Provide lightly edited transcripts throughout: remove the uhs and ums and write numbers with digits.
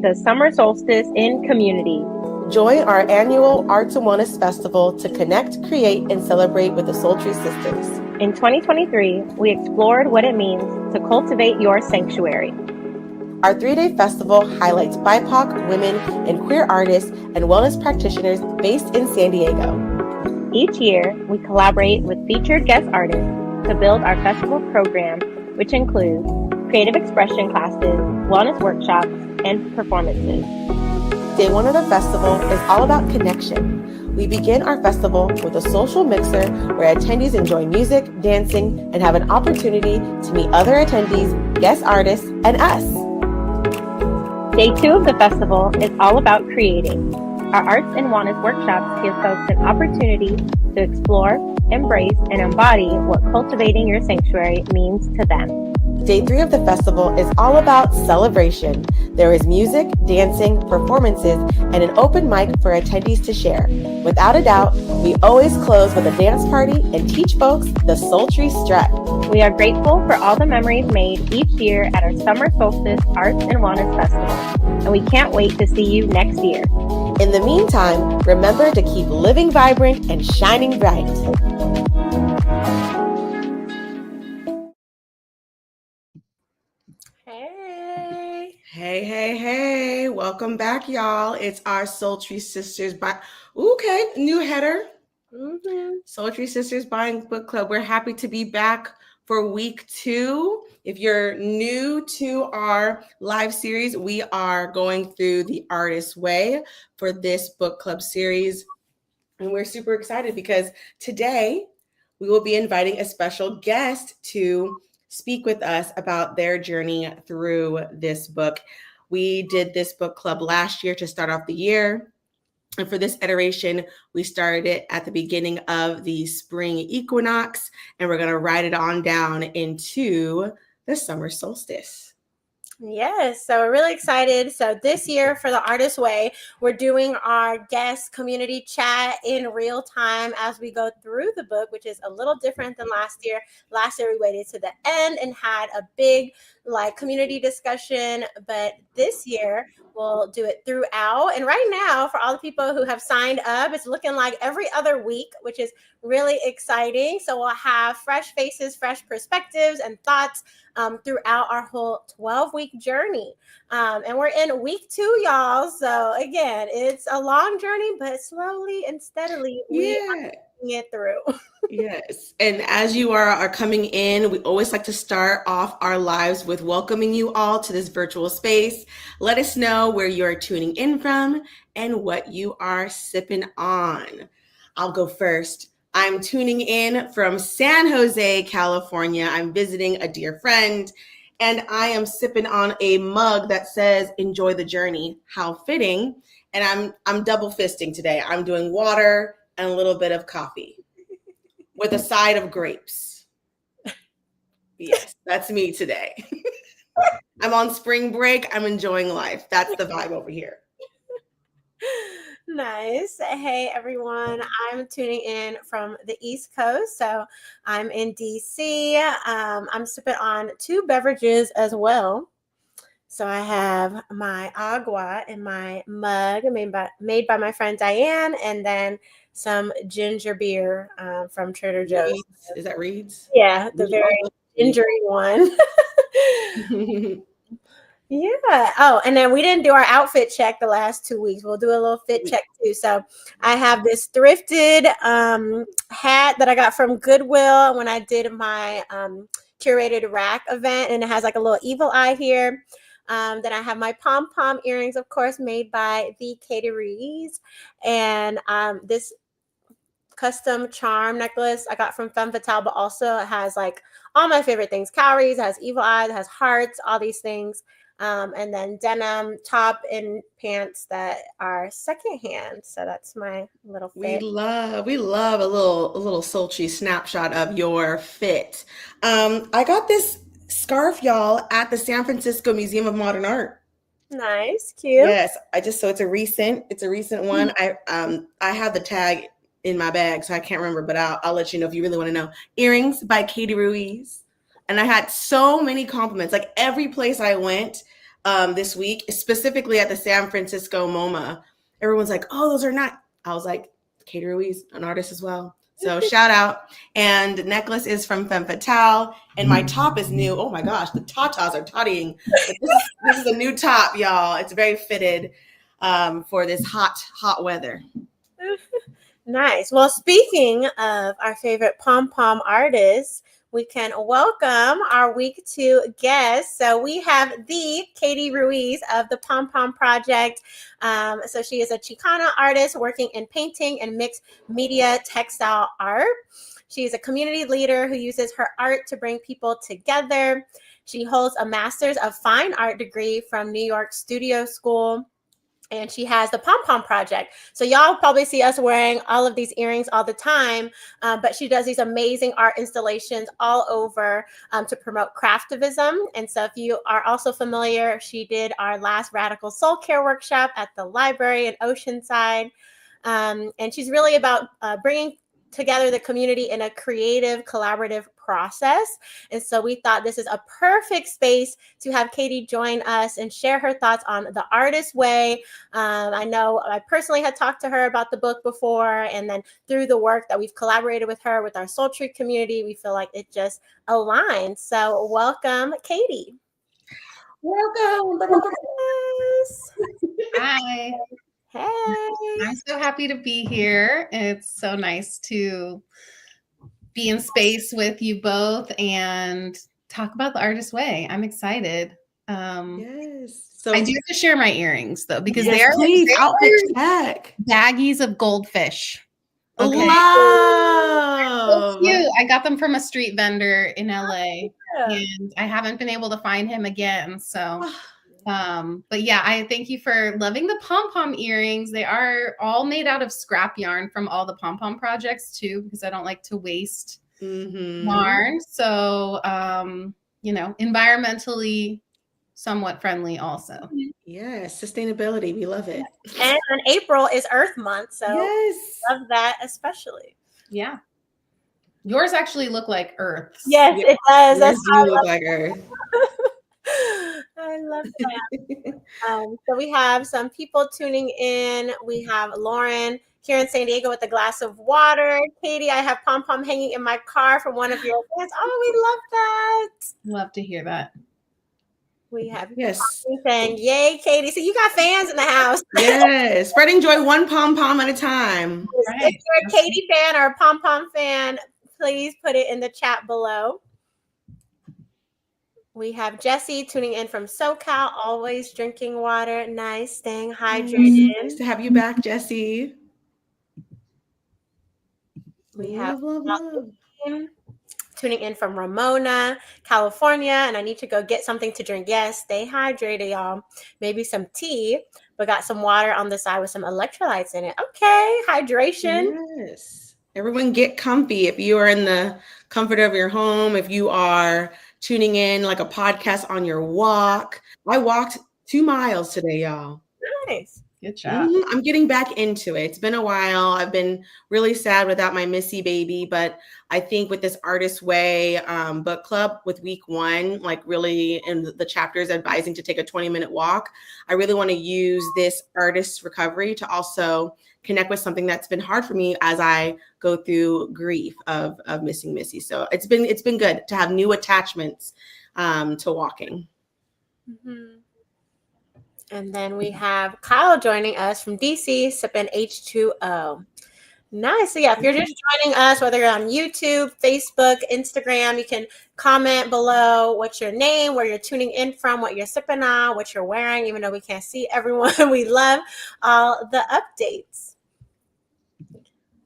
the summer solstice in community. Join our annual Arts and Wellness Festival to connect, create, and celebrate with the Sultry Sisters. In 2023, we explored what it means to cultivate your sanctuary. Our 3-day festival highlights BIPOC, women, and queer artists and wellness practitioners based in San Diego. Each year, we collaborate with featured guest artists to build our festival program, which includes creative expression classes, wellness workshops, and performances. Day 1 of the festival is all about connection. We begin our festival with a social mixer where attendees enjoy music, dancing, and have an opportunity to meet other attendees, guest artists, and us. Day 2 of the festival is all about creating. Our arts and wellness workshops give folks an opportunity to explore, embrace, and embody what cultivating your sanctuary means to them. Day 3 of the festival is all about celebration. There is music, dancing, performances, and an open mic for attendees to share. Without a doubt, we always close with a dance party and teach folks the sultry strut. We are grateful for all the memories made each year at our Summer Solstice Arts and Wellness Festival, and we can't wait to see you next year. In the meantime, remember to keep living vibrant and shining bright. Hey. Welcome back, y'all. It's our Sultry Sisters new header. Sultry Sisters Buying Book Club. We're happy to be back for week 2. If you're new to our live series, we are going through The Artist's Way for this book club series. And we're super excited because today we will be inviting a special guest to speak with us about their journey through this book. We did this book club last year to start off the year. And for this iteration, we started it at the beginning of the spring equinox, and we're going to ride it on down into the summer solstice. Yes, so we're really excited. So this year for The Artist's Way, we're doing our guest community chat in real time as we go through the book, which is a little different than last year. Last year we waited to the end and had a big community discussion, but this year we'll do it throughout. And right now, for all the people who have signed up, it's looking like every other week, which is really exciting. So we'll have fresh faces, fresh perspectives, and thoughts throughout our whole 12-week journey. And we're in week 2, y'all. So again, it's a long journey, but slowly and steadily we are getting it through. Yes. And as you are coming in, we always like to start off our lives with welcoming you all to this virtual space. Let us know where you're tuning in from and what you are sipping on. I'll go first. I'm tuning in from San Jose, California. I'm visiting a dear friend, and I am sipping on a mug that says, "Enjoy the journey." How fitting. And I'm double fisting today. I'm doing water and a little bit of coffee with a side of grapes. Yes, that's me today. I'm on spring break. I'm enjoying life. That's the vibe over here. Nice. Hey, everyone. I'm tuning in from the East Coast. So I'm in DC. I'm sipping on 2 beverages as well. So I have my agua in my mug made by my friend Diane, and then some ginger beer from Trader Joe's. Reed's? Is that Reed's? Yeah, the very gingery one. Yeah. Oh, and then we didn't do our outfit check the last 2 weeks. We'll do a little fit check too. So I have this thrifted hat that I got from Goodwill when I did my curated rack event, and it has like a little evil eye here. Then I have my pom-pom earrings, of course, made by the Ruiz, and this custom charm necklace I got from Femme Fatale, but also it has like all my favorite things: calories, it has evil eyes, it has hearts, all these things. And then denim top and pants that are secondhand. So that's my little fit. We love a little sultry snapshot of your fit. I got this scarf, y'all, at the San Francisco Museum of Modern Art. Nice, cute. Yes, it's a recent one. I have the tag in my bag, so I can't remember, but I'll let you know if you really want to know. Earrings by Katie Ruiz. And I had so many compliments. Like every place I went, this week, specifically at the San Francisco MoMA. Everyone's like, oh, those are not. I was like, Katie Ruiz, an artist as well. So shout out. And necklace is from Femme Fatale. And my top is new. Oh my gosh, the tatas are tottying. But this is a new top, y'all. It's very fitted for this hot weather. Nice. Well, speaking of our favorite pom-pom artists, we can welcome our week 2 guest. So we have the Katie Ruiz of the Pom Pom Project. So she is a Chicana artist working in painting and mixed media textile art. She is a community leader who uses her art to bring people together. She holds a Master's of Fine Art degree from New York Studio School. And she has the Pom Pom Project. So y'all probably see us wearing all of these earrings all the time, but she does these amazing art installations all over to promote craftivism. And so if you are also familiar, she did our last Radical Soul Care workshop at the library in Oceanside. And she's really about bringing together the community in a creative, collaborative process. And so we thought this is a perfect space to have Katie join us and share her thoughts on the artist way. I know I personally had talked to her about the book before, and then through the work that we've collaborated with her with our Sultry community, we feel like it just aligns. So welcome, Katie. Welcome. Hi. Hey. I'm so happy to be here. It's so nice to be in space with you both and talk about the artist way. I'm excited. Yes. So I do have to share my earrings though, because yes, they are outfit check. baggies of goldfish. Okay. Love. So cute. I got them from a street vendor in LA, and I haven't been able to find him again. So but yeah, I thank you for loving the pom-pom earrings. They are all made out of scrap yarn from all the pom-pom projects too, because I don't like to waste yarn. So, environmentally somewhat friendly also. Yes, sustainability. We love it. And April is Earth Month, so yes, love that especially. Yeah. Yours actually look like Earth. Yes, it does. Yours do look like Earth. I love that. So we have some people tuning in. We have Lauren here in San Diego with a glass of water. Katie, I have pom pom hanging in my car from one of your fans. Oh, we love that. Love to hear that. We have yes saying, "Yay, Katie!" So you got fans in the house. Yes, spreading joy one pom pom at a time. Right. If you're a Katie fan or a pom pom fan, please put it in the chat below. We have Jesse tuning in from SoCal, always drinking water. Nice, staying hydrated. Nice to have you back, Jesse. We have love. Tuning in from Ramona, California, and I need to go get something to drink. Yes, stay hydrated, y'all. Maybe some tea, but got some water on the side with some electrolytes in it. Okay, hydration. Yes. Everyone get comfy. If you are in the comfort of your home, if you are tuning in like a podcast on your walk. I walked 2 miles today, y'all. Nice. Good job. I'm getting back into it. It's been a while. I've been really sad without my Missy baby, but I think with this Artist Way book club with week 1, like really in the chapters advising to take a 20-minute walk, I really want to use this artist recovery to also connect with something that's been hard for me as I go through grief of missing Missy. So it's been good to have new attachments to walking. Mm-hmm. And then we have Kyle joining us from DC, sipping H2O. Nice. So yeah, if you're just joining us, whether you're on YouTube, Facebook, Instagram, you can comment below what's your name, where you're tuning in from, what you're sipping on, what you're wearing, even though we can't see everyone. We love all the updates.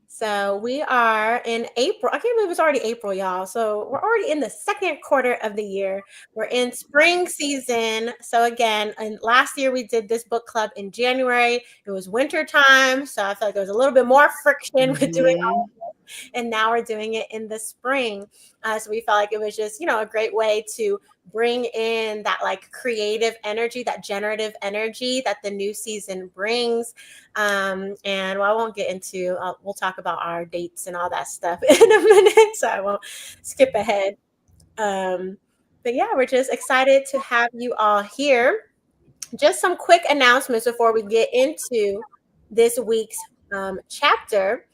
So we are in April. I can't believe it's already April, y'all. So we're already in the second quarter of the year. We're in spring season. So again, and last year we did this book club in January. It was winter time. So I feel like there was a little bit more friction with doing all of this. And now we're doing it in the spring. So we felt like it was just, a great way to bring in that like creative energy, that generative energy that the new season brings. And I won't get into, we'll talk about our dates and all that stuff in a minute, so I won't skip ahead. But yeah, we're just excited to have you all here. just some quick announcements before we get into this week's chapter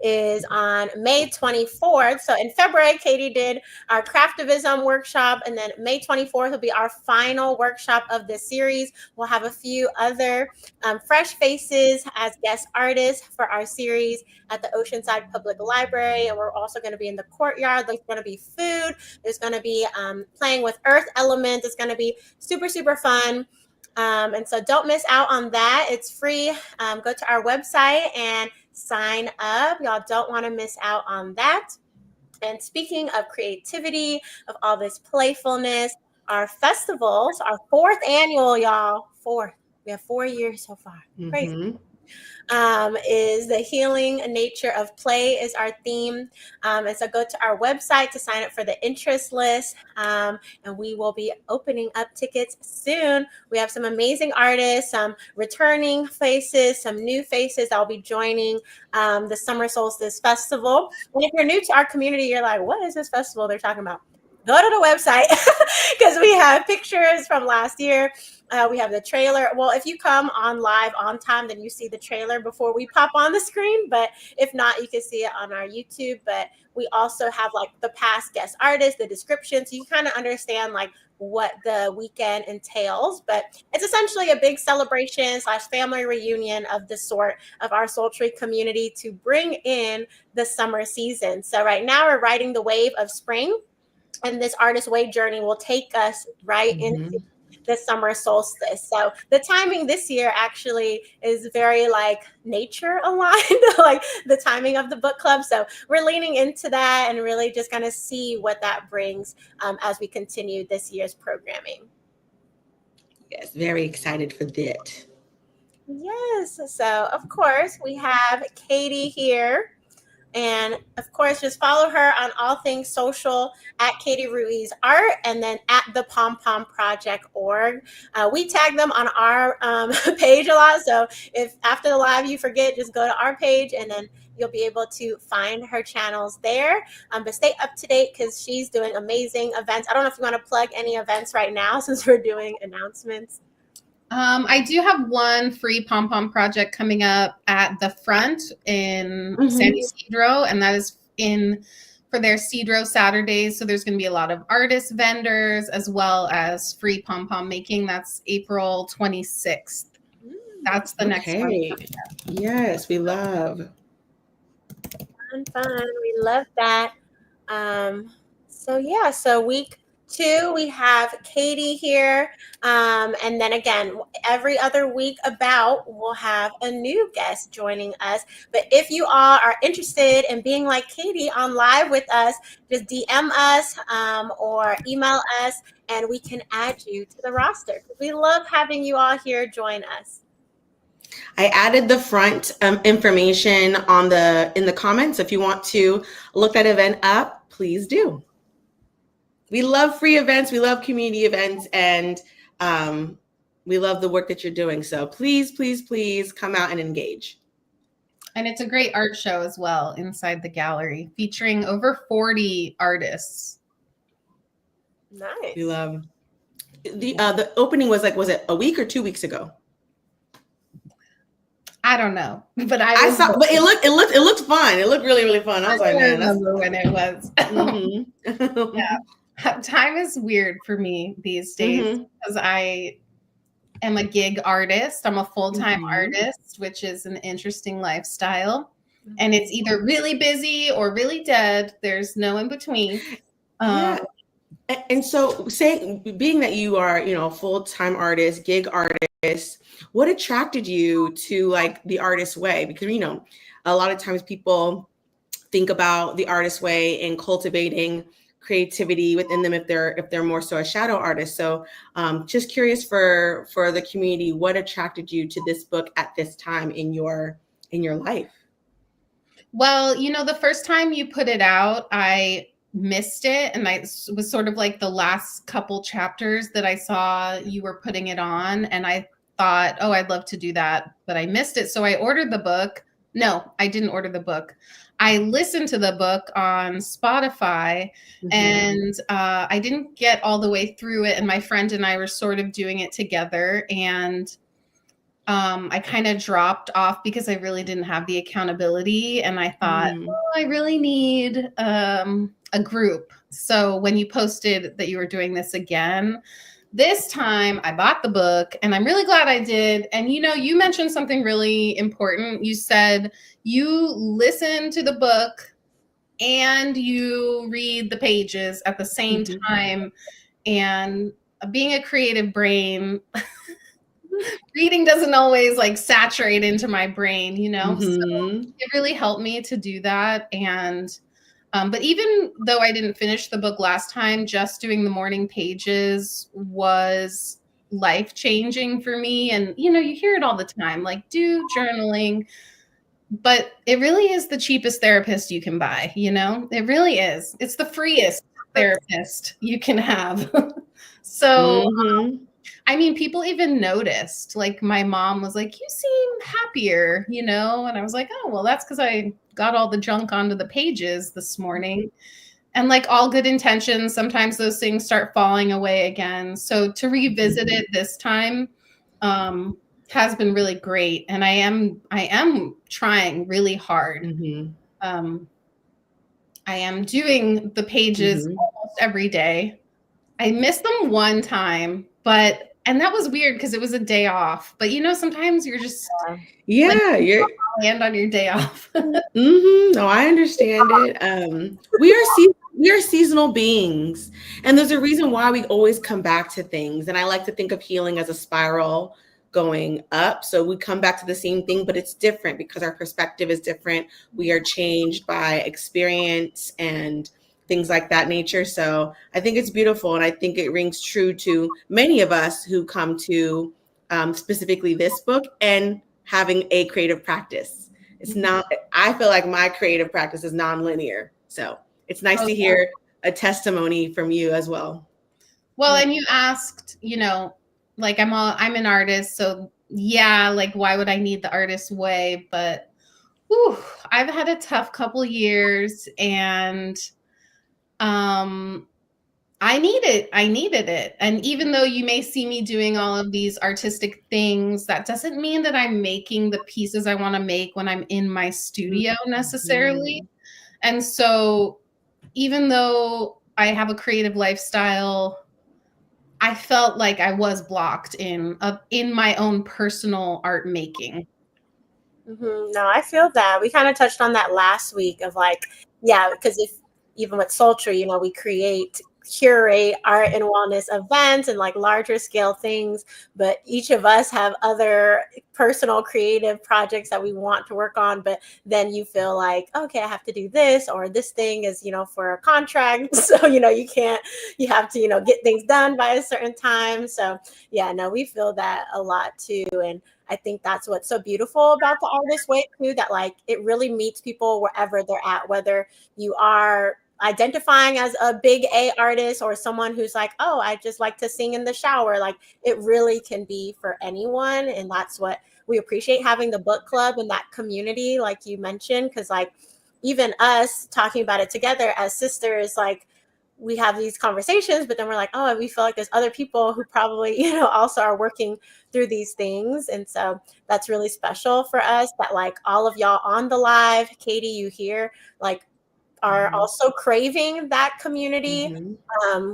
is on May 24th. So in February, Katie did our Craftivism workshop, and then May 24th will be our final workshop of this series. We'll have a few other fresh faces as guest artists for our series at the Oceanside Public Library, and we're also going to be in the courtyard. There's going to be food. There's going to be playing with earth elements. It's going to be super, super fun. And so don't miss out on that. It's free. Go to our website and sign up. Y'all don't want to miss out on that. And speaking of creativity, of all this playfulness, our festivals, our 4th annual, y'all, 4th. We have 4 years so far. Crazy. Is the healing nature of play is our theme. And so go to our website to sign up for the interest list. And we will be opening up tickets soon. We have some amazing artists, some returning faces, some new faces that will be joining the Summer Solstice Festival. And if you're new to our community, you're like, what is this festival they're talking about? Go to the website because we have pictures from last year. We have the trailer. Well, if you come on live on time, then you see the trailer before we pop on the screen. But if not, you can see it on our YouTube. But we also have like the past guest artists, the description, so you kind of understand like what the weekend entails. But it's essentially a big celebration / family reunion of the sort of our sultry community to bring in the summer season. So right now we're riding the wave of spring. And this artist way journey will take us right into the summer solstice. So the timing this year actually is very like nature aligned, like the timing of the book club. So we're leaning into that and really just going to see what that brings as we continue this year's programming. Yes, very excited for that. Yes. So of course we have Katie here. And of course, just follow her on all things social at Katie Ruiz Art and then at the PomPomProject.org. We tag them on our page a lot. So if after the live you forget, just go to our page and then you'll be able to find her channels there. But stay up to date because she's doing amazing events. I don't know if you want to plug any events right now since we're doing announcements. I do have one free pom-pom project coming up at the front in San Isidro, and that is for their Cedro Saturdays. So there's going to be a lot of artist vendors as well as free pom-pom making. That's April 26th. That's the next one. Yes, we love. Fun. We love that. So week 2, we have Katie here. And then again, every other week we'll have a new guest joining us. But if you all are interested in being like Katie on live with us, just DM us or email us and we can add you to the roster. We love having you all here join us. I added the front information in the comments. If you want to look that event up, please do. We love free events. We love community events, and we love the work that you're doing. So please, please, please come out and engage. And it's a great art show as well inside the gallery, featuring over 40 artists. Nice. We love the opening was it a week or 2 weeks ago? I don't know, but I saw, but it looked fun. It looked really, really fun. I was like, man, remember when it was. Yeah. Time is weird for me these days because I am a gig artist. I'm a full-time artist, which is an interesting lifestyle. And it's either really busy or really dead. There's no in between. Yeah. And so being that you are, a full-time artist, gig artist, what attracted you to like the artist way? Because, a lot of times people think about the artist way and cultivating creativity within them if they're more so a shadow artist. So just curious for the community, what attracted you to this book at this time in your life? Well, the first time you put it out, I missed it. And I was sort of like the last couple chapters that I saw you were putting it on. And I thought, oh, I'd love to do that, but I missed it. So I ordered the book No, I didn't order the book. I listened to the book on Spotify, and I didn't get all the way through it. And my friend and I were sort of doing it together. And I kind of dropped off because I really didn't have the accountability. And I thought, I really need a group. So when you posted that you were doing this again, this time I bought the book, and I'm really glad I did. And you mentioned something really important. You said you listen to the book and you read the pages at the same time. And being a creative brain, reading doesn't always like saturate into my brain, So it really helped me to do that. And but even though I didn't finish the book last time, just doing the morning pages was life-changing for me. And, you hear it all the time, like do journaling, but it really is the cheapest therapist you can buy, It really is. It's the freest therapist you can have. So, I mean, people even noticed, like my mom was like, you seem happier, and I was like, oh, well, that's because I got all the junk onto the pages this morning. And like all good intentions, sometimes those things start falling away again. So to revisit it this time has been really great. And I am trying really hard. I am doing the pages almost every day. I missed them one time, and that was weird because it was a day off. But sometimes you're just you're land on your day off. No, I understand it. We are seasonal beings, and there's a reason why we always come back to things. And I like to think of healing as a spiral going up. So we come back to the same thing, but it's different because our perspective is different. We are changed by experience and things like that nature. So I think it's beautiful. And I think it rings true to many of us who come to specifically this book and having a creative practice. It's not, I feel like my creative practice is nonlinear. So it's nice to hear a testimony from you as well. Well, and you asked, like I'm an artist. So yeah, like why would I need the artist way? But I've had a tough couple years, and I needed it. And even though you may see me doing all of these artistic things, that doesn't mean that I'm making the pieces I want to make when I'm in my studio necessarily. And so even though I have a creative lifestyle, I felt like I was blocked in my own personal art making. No, I feel that. We kind of touched on that last week of like, because even with Sultry, we curate art and wellness events and like larger scale things, but each of us have other personal creative projects that we want to work on. But then you feel like, okay, I have to do this, or this thing is, for a contract. So, you have to, get things done by a certain time. So we feel that a lot too. And I think that's what's so beautiful about the Artist Way too, that like it really meets people wherever they're at, whether you are identifying as a big A artist or someone who's like, oh, I just like to sing in the shower. Like it really can be for anyone. And that's what we appreciate, having the book club and that community, like you mentioned, because like even us talking about it together as sisters, like we have these conversations, but then we're like, oh, we feel like there's other people who probably, also are working through these things. And so that's really special for us that like all of y'all on the live, Katie, you here, like are also craving that community,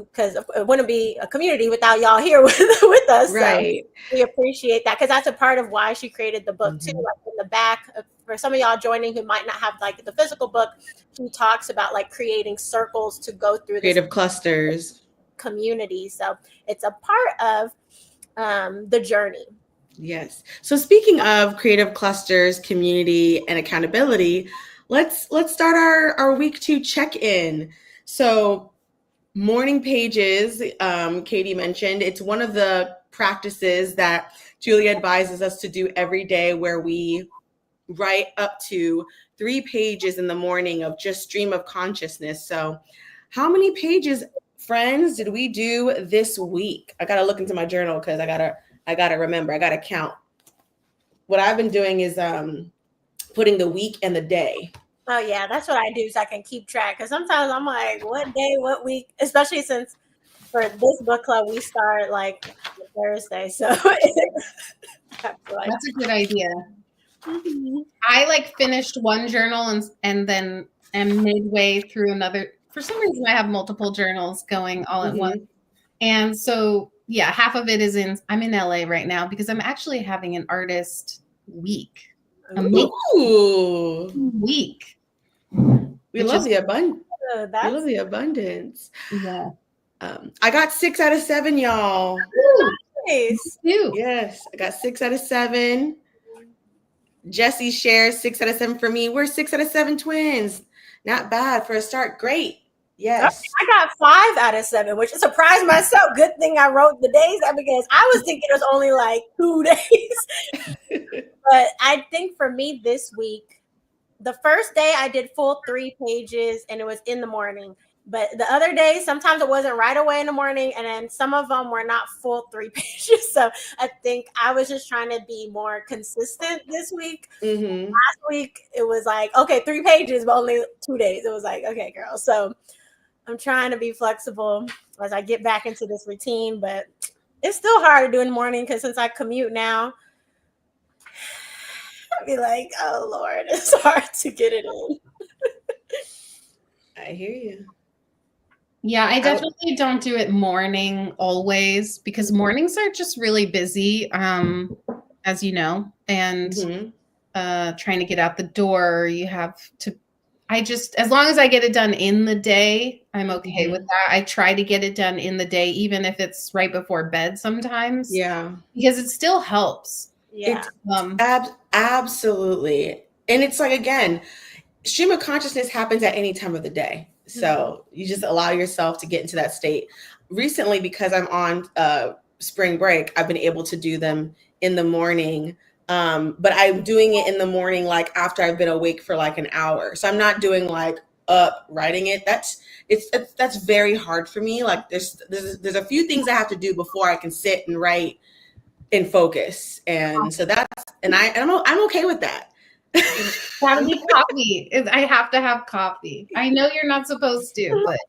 because it wouldn't be a community without y'all here with us. Right. So we appreciate that, because that's a part of why she created the book too. Like in the back, for some of y'all joining who might not have like the physical book, she talks about like creating circles to go through creative clusters community. So it's a part of the journey. Yes. So speaking of creative clusters, community, and accountability, let's start our week 2 check-in. So morning pages, Katie mentioned, it's one of the practices that Julia advises us to do every day, where we write up to 3 pages in the morning of just stream of consciousness. So how many pages, friends, did we do this week? I got to look into my journal because I got to remember, I got to count. What I've been doing is putting the week and the day. Oh yeah, that's what I do so I can keep track. Because sometimes I'm like, what day, what week? Especially since for this book club we start like Thursday, so That's a good idea. Mm-hmm. I like finished one journal and then am midway through another. For some reason, I have multiple journals going all at once. And so, yeah, half of it is I'm in LA right now because I'm actually having an artist week. Ooh. Week. We love the abundance. We love the abundance. Yeah. I got 6 out of 7, y'all. Nice. Yes, I got 6 out of 7. Jesse shares 6 out of 7 for me. We're 6 out of 7 twins. Not bad for a start. Great. Yes. I got 5 out of 7, which surprised myself. Good thing I wrote the days because I was thinking it was only like 2 days. But I think for me this week, the first day I did full 3 pages and it was in the morning. But the other days, sometimes it wasn't right away in the morning. And then some of them were not full 3 pages. So I think I was just trying to be more consistent this week. Last week, it was like, okay, 3 pages, but only 2 days. It was like, okay, girl. So I'm trying to be flexible as I get back into this routine. But it's still hard to do in the morning because since I commute now, I'd be like, oh, Lord, it's hard to get it in. I hear you. Yeah, I definitely don't do it morning always because mornings are just really busy, as you know, and trying to get out the door, you have to, as long as I get it done in the day, I'm okay with that. I try to get it done in the day, even if it's right before bed sometimes. Yeah. Because it still helps. Yeah. Absolutely. And it's like, again, stream of consciousness happens at any time of the day. So you just allow yourself to get into that state. Recently, because I'm on spring break, I've been able to do them in the morning. But I'm doing it in the morning, like after I've been awake for like an hour. So I'm not doing like writing it. That's very hard for me. Like there's a few things I have to do before I can sit and write and focus. And so I'm okay with that. Gotta be coffee. I have to have coffee. I know you're not supposed to, but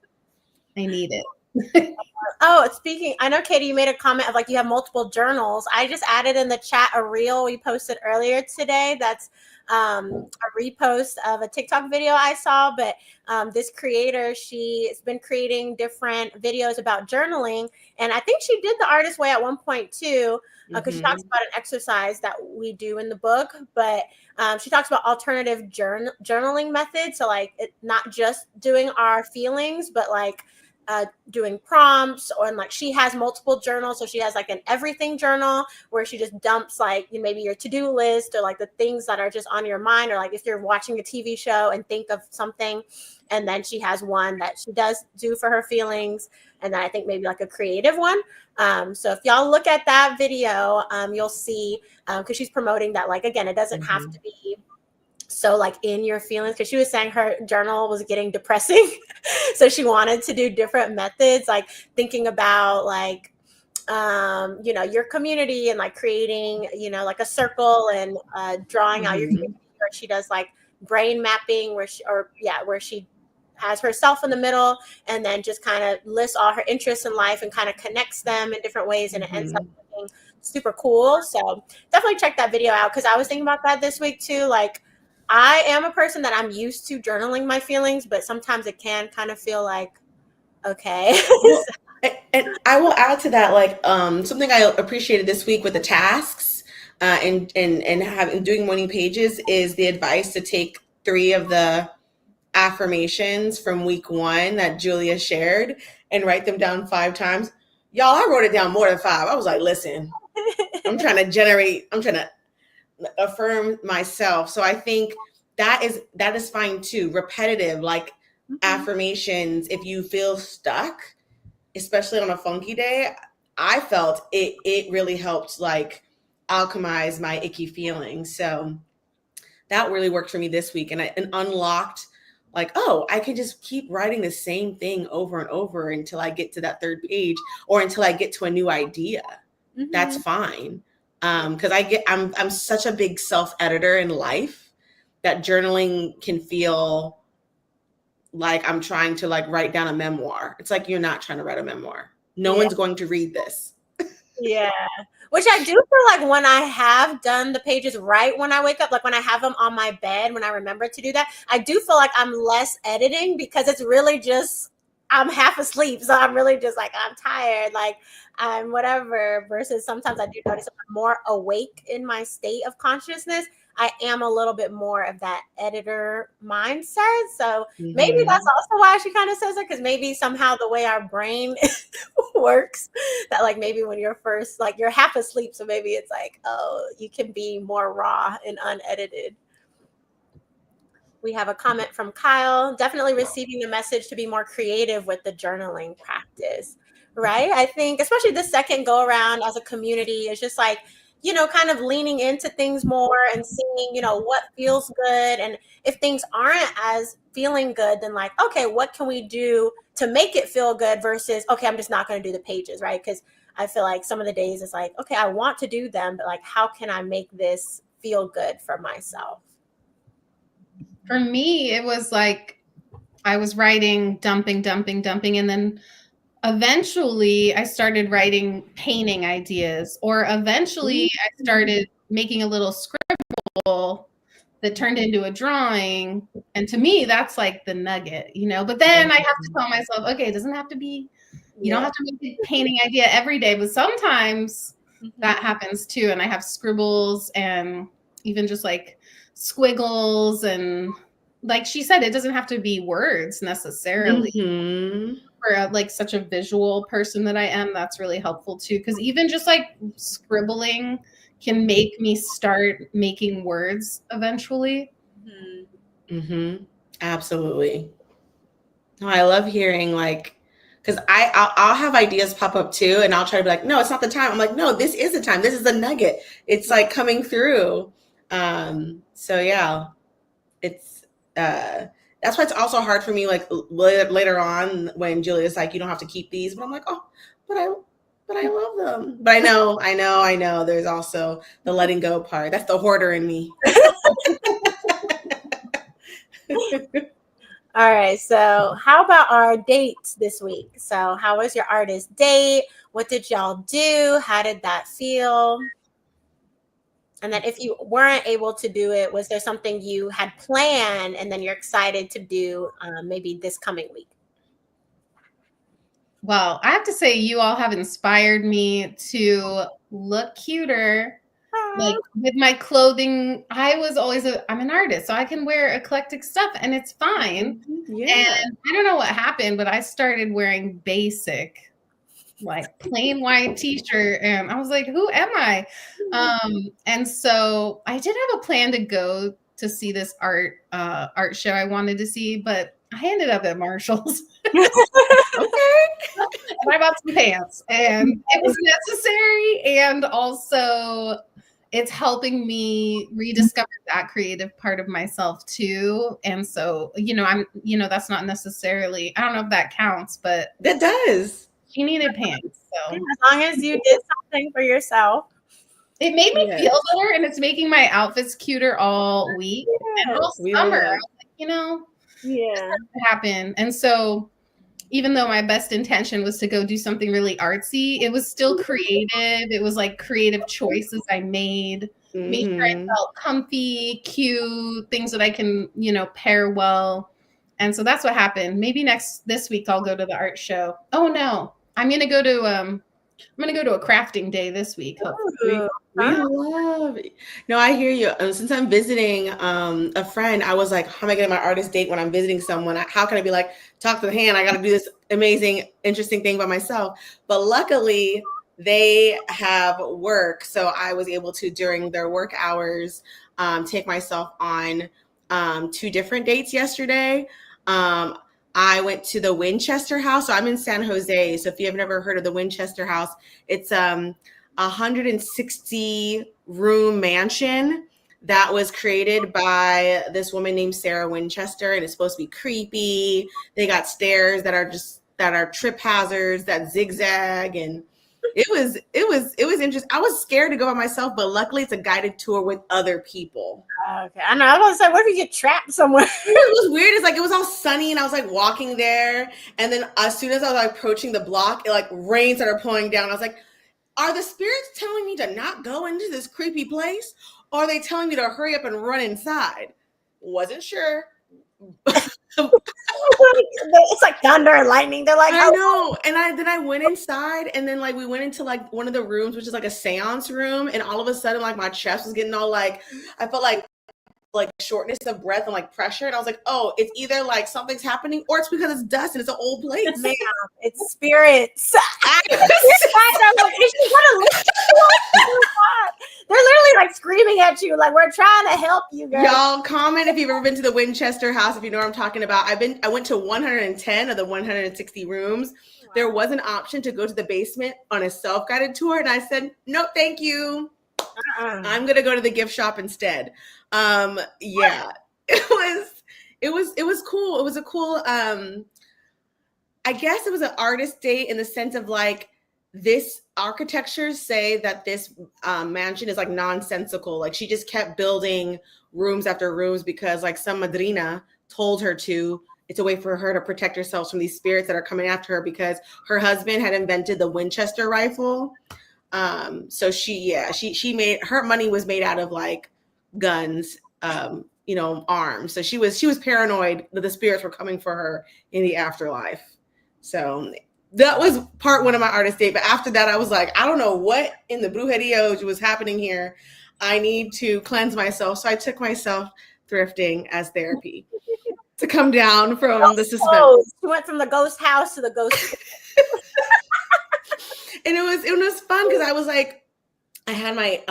I need it. Oh, speaking, I know, Katie, you made a comment of like you have multiple journals. I just added in the chat a reel we posted earlier today. That's a repost of a TikTok video I saw. But this creator, she's been creating different videos about journaling. And I think she did the artist way at one point too, because she talks about an exercise that we do in the book. But she talks about alternative journaling methods. So like not just doing our feelings, but like doing prompts, or like she has multiple journals. So she has like an everything journal where she just dumps like maybe your to-do list or like the things that are just on your mind, or like if you're watching a TV show and think of something. And then she has one that she does do for her feelings. And then I think maybe like a creative one. So if y'all look at that video, you'll see, because she's promoting that, like, again, it doesn't have to be so like in your feelings, because she was saying her journal was getting depressing. So she wanted to do different methods, like thinking about like, your community and like creating, like a circle and drawing out your community. Or she does like brain mapping where she has herself in the middle and then just kind of lists all her interests in life and kind of connects them in different ways. And it ends up being super cool. So definitely check that video out, because I was thinking about that this week too. Like, I am a person that I'm used to journaling my feelings, but sometimes it can kind of feel like, okay. Well, and I will add to that, like something I appreciated this week with the tasks and doing morning pages is the advice to take 3 of the affirmations from week 1 that Julia shared and write them down 5 times. Y'all, I wrote it down more than 5. I was like, listen, I'm trying to affirm myself. So I think that is fine too. Repetitive, like affirmations. If you feel stuck, especially on a funky day, I felt it really helped like alchemize my icky feelings. So that really worked for me this week, and unlocked like, oh, I can just keep writing the same thing over and over until I get to that 3rd page, or until I get to a new idea. That's fine. Because I'm such a big self-editor in life that journaling can feel like I'm trying to like write down a memoir. It's like, you're not trying to write a memoir. No one's going to read this. Yeah. Which I do feel like when I have done the pages right when I wake up, like when I have them on my bed, when I remember to do that, I do feel like I'm less editing because it's really just, I'm half asleep. So I'm really just like, I'm tired, like I'm whatever, versus sometimes I do notice I'm more awake in my state of consciousness. I am a little bit more of that editor mindset. So maybe that's also why she kind of says it, because maybe somehow the way our brain works, that like maybe when you're first, like you're half asleep. So maybe it's like, oh, you can be more raw and unedited. We have a comment from Kyle, definitely receiving the message to be more creative with the journaling practice, right? I think especially the second go around as a community is just like, you know, kind of leaning into things more and seeing, you know, what feels good. And if things aren't as feeling good, then like, okay, what can we do to make it feel good versus, okay, I'm just not going to do the pages, right? Because I feel like some of the days it's like, okay, I want to do them, but like, how can I make this feel good for myself? For me, it was like I was writing, dumping. And then eventually I started writing painting ideas, or eventually I started making a little scribble that turned into a drawing. And to me, that's like the nugget, you know, but then I have to tell myself, okay, it doesn't have to be, you don't have to make a painting idea every day, but sometimes that happens too. And I have scribbles and even just like squiggles, and like she said, it doesn't have to be words necessarily. For like such a visual person that I am, that's really helpful too, because even just like scribbling can make me start making words eventually. Absolutely. No, I love hearing like, because I'll have ideas pop up too, and I'll try to be like, no, it's not the time. I'm like, no, this is the time. This is the nugget. It's like coming through. So yeah, it's that's why it's also hard for me, like later on when Julia's like, you don't have to keep these, but I'm like, oh, but I love them. But I know. There's also the letting go part. That's the hoarder in me. All right. So how about our dates this week? So how was your artist date? What did y'all do? How did that feel? And then if you weren't able to do it, was there something you had planned and then you're excited to do maybe this coming week? Well, I have to say you all have inspired me to look cuter. Like with my clothing, I'm an artist, so I can wear eclectic stuff and it's fine. And I don't know what happened, but I started wearing basic, like plain white t-shirt, and I was like, who am I? And so I did have a plan to go to see this art show I wanted to see, but I ended up at Marshall's. Okay. And I bought some pants, and it was necessary, and also it's helping me rediscover that creative part of myself too. And so, that's not necessarily, I don't know if that counts, but it does. She needed pants. So as long as you did something for yourself. It made me feel better, and it's making my outfits cuter all week and all summer. This happened. And so even though my best intention was to go do something really artsy, it was still creative. It was like creative choices I made, made sure I felt comfy, cute, things that I can, pair well. And so that's what happened. Maybe this week I'll go to the art show. Oh no, I'm gonna go to a crafting day this week. Hopefully. We love it. No, I hear you. Since I'm visiting a friend, I was like, how am I getting my artist date when I'm visiting someone? How can I be like, talk to the hand? I got to do this amazing, interesting thing by myself. But luckily, they have work. So I was able to, during their work hours, take myself on 2 different dates yesterday. I went to the Winchester House. So I'm in San Jose. So if you have never heard of the Winchester House, it's 160 room mansion that was created by this woman named Sarah Winchester, and it's supposed to be creepy. They got stairs that are trip hazards that zigzag, and It was interesting. I was scared to go by myself, but luckily it's a guided tour with other people. Okay, I know. I was gonna say, what if you get trapped somewhere? It was weird. It's like it was all sunny, and I was like walking there, and then as soon as I was like, approaching the block, it like rain started pouring down. I was like, are the spirits telling me to not go into this creepy place, or are they telling me to hurry up and run inside? Wasn't sure. It's like thunder and lightning. They're like, I know. And I went inside, and then like we went into like one of the rooms, which is like a seance room, and all of a sudden like my chest was getting all like, I felt like shortness of breath and like pressure, and I was like, oh, it's either like something's happening or it's because it's dust and it's an old place. Ma'am, it's spirits. They're literally like screaming at you, like we're trying to help you, girl. Y'all comment if you've ever been to the Winchester house, if you know what I'm talking about. I went to 110 of the 160 rooms. Wow. There was an option to go to the basement on a self-guided tour, and I said, no, thank you. I'm gonna go to the gift shop instead. Yeah, it was cool. It was a cool, I guess it was an artist date in the sense of like, this architecture say that this mansion is like nonsensical. Like she just kept building rooms after rooms because like some madrina told her to. It's a way for her to protect herself from these spirits that are coming after her because her husband had invented the Winchester rifle. So she made, her money was made out of like guns, arms. So she was paranoid that the spirits were coming for her in the afterlife. So that was part one of my artist date. But after that, I was like, I don't know what in the brujeria was happening here. I need to cleanse myself. So I took myself thrifting as therapy to come down from the suspense. She went from the ghost house to the ghost. And it was fun because I was like, I had my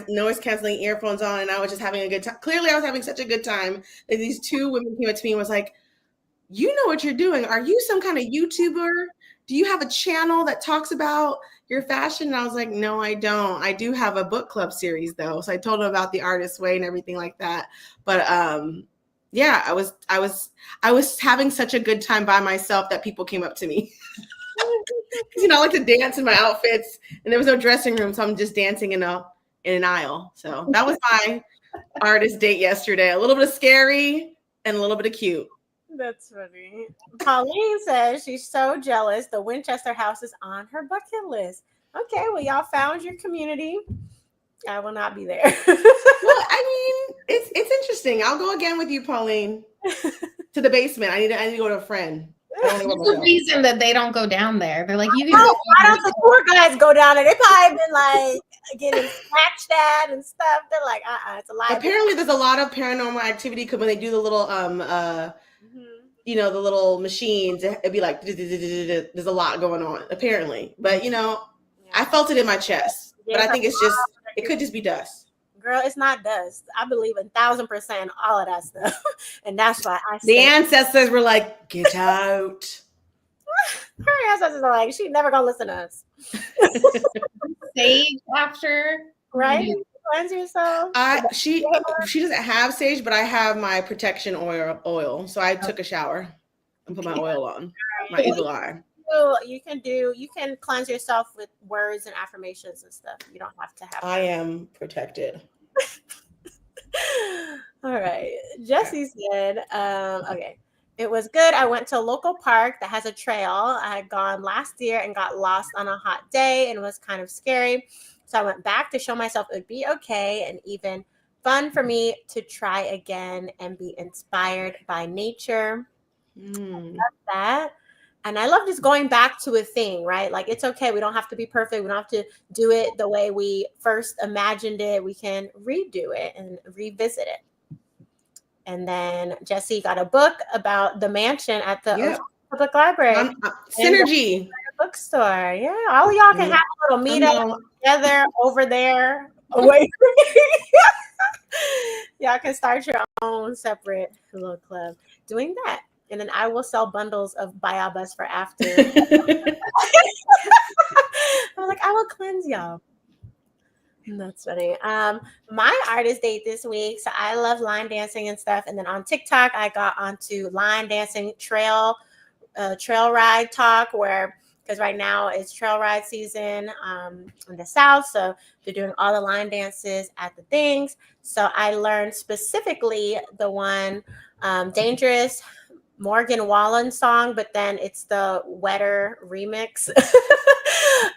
noise canceling earphones on, and I was just having a good time. Clearly, I was having such a good time that these two women came up to me and was like, you know what you're doing. Are you some kind of YouTuber? Do you have a channel that talks about your fashion? And I was like, no, I don't. I do have a book club series though. So I told them about the Artist's Way and everything like that. But yeah, I was having such a good time by myself that people came up to me. Because I like to dance in my outfits, and there was no dressing room, so I'm just dancing in an aisle. So that was my artist date yesterday. A little bit of scary and a little bit of cute. That's funny. Pauline says she's so jealous. The Winchester house is on her bucket list. Okay, well, y'all found your community. I will not be there. Well, I mean, it's interesting. I'll go again with you, Pauline, to the basement. I need to go to a friend. There's a reason that they don't go down there. They're like, you can go. Why don't the tour guys go down there? They probably been like getting scratched at and stuff. They're like, it's a lie. Apparently, there's a lot of paranormal activity because when they do the little the little machines, it'd be like there's a lot going on apparently. But I felt it in my chest. But I think it could just be dust. Girl, it's not dust. I believe 1,000% all of that stuff. And that's why I said the ancestors were like, get out. Her ancestors are like, she's never gonna listen to us. Sage after, right? Cleanse yourself. She doesn't have sage, but I have my protection oil. So I took a shower and put my oil on. My eagle eye. You can cleanse yourself with words and affirmations and stuff. You don't have to have. I am protected. All right. Jesse said, okay. It was good. I went to a local park that has a trail. I had gone last year and got lost on a hot day and it was kind of scary. So I went back to show myself it would be okay and even fun for me to try again and be inspired by nature. I love that. And I love just going back to a thing, right? Like, it's okay. We don't have to be perfect. We don't have to do it the way we first imagined it. We can redo it and revisit it. And then Jesse got a book about the mansion at the public library. Synergy. Bookstore. Yeah. All of y'all can have a little meetup together over there. Away. Y'all can start your own separate little club doing that. And then I will sell bundles of Bayabas for after. I'm like, I will cleanse y'all. That's funny. My artist date this week. So I love line dancing and stuff. And then on TikTok, I got onto line dancing trail ride talk because because right now it's trail ride season in the South. So they're doing all the line dances at the things. So I learned specifically the one Dangerous Morgan Wallen song, but then it's the Wetter remix.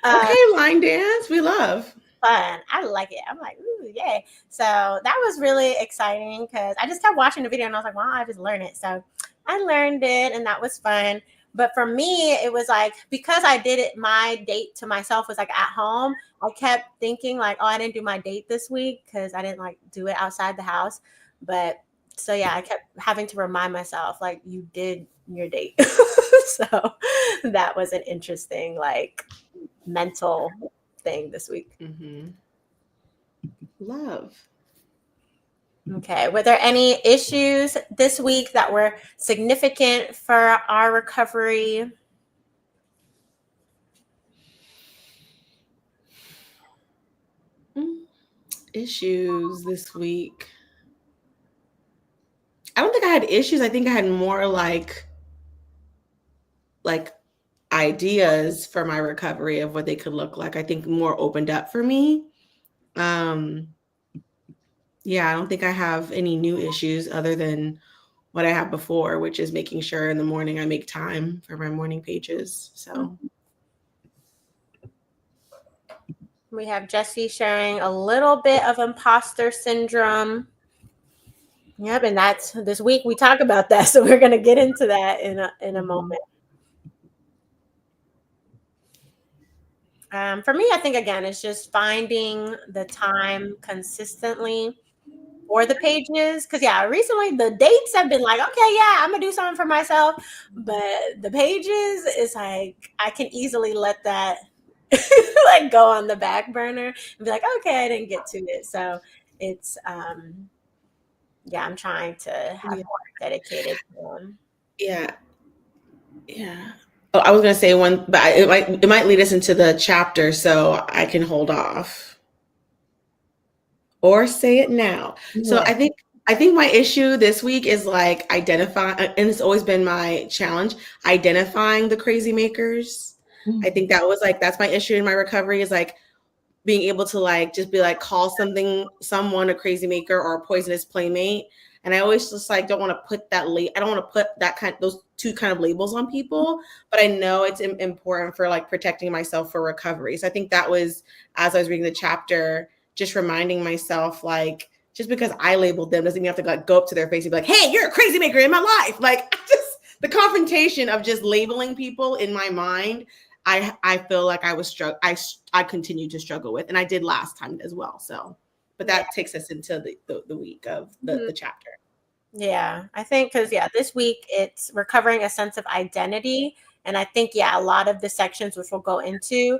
Okay, line dance, we love. Fun. I like it. I'm like, ooh, yay. So that was really exciting because I just kept watching the video and I was like, wow, I just learned it. So I learned it and that was fun. But for me, it was like, because I did it, my date to myself was like at home. I kept thinking like, oh, I didn't do my date this week because I didn't like do it outside the house. But so yeah, I kept having to remind myself like, you did your date. So that was an interesting like mental thing this week. Mm-hmm. Love. Okay. Were there any issues this week that were significant for our recovery? Issues this week. I don't think I had issues. I think I had more like ideas for my recovery of what they could look like. I think more opened up for me. Yeah, I don't think I have any new issues other than what I had before, which is making sure in the morning I make time for my morning pages. So we have Jessie sharing a little bit of imposter syndrome. Yep, and that's this week we talk about that, so we're going to get into that in a moment. For me, I think again, it's just finding the time consistently for the pages. Because yeah, recently the dates have been like, okay, yeah, I'm gonna do something for myself, but the pages is like I can easily let that like go on the back burner and be like, okay, I didn't get to it. So it's yeah, I'm trying to have more dedicated to them. Yeah. Oh, I was gonna say one, but it might lead us into the chapter, so I can hold off or say it now. Yeah. So I think my issue this week is like identifying, and it's always been my challenge, identifying the crazy makers. I think that's my issue in my recovery is like being able to like just be like call someone a crazy maker or a poisonous playmate. And I always just like don't want to put that I don't want to put those two kind of labels on people, but I know it's important for like protecting myself for recovery. So I think that was, as I was reading the chapter, just reminding myself like just because I labeled them doesn't mean I have to like go up to their face and be like, hey, you're a crazy maker in my life. Like just the confrontation of just labeling people in my mind, I feel like I continue to struggle with, and I did last time as well. So, but that takes us into the week of the chapter. Yeah, I think because this week it's recovering a sense of identity, and I think a lot of the sections which we'll go into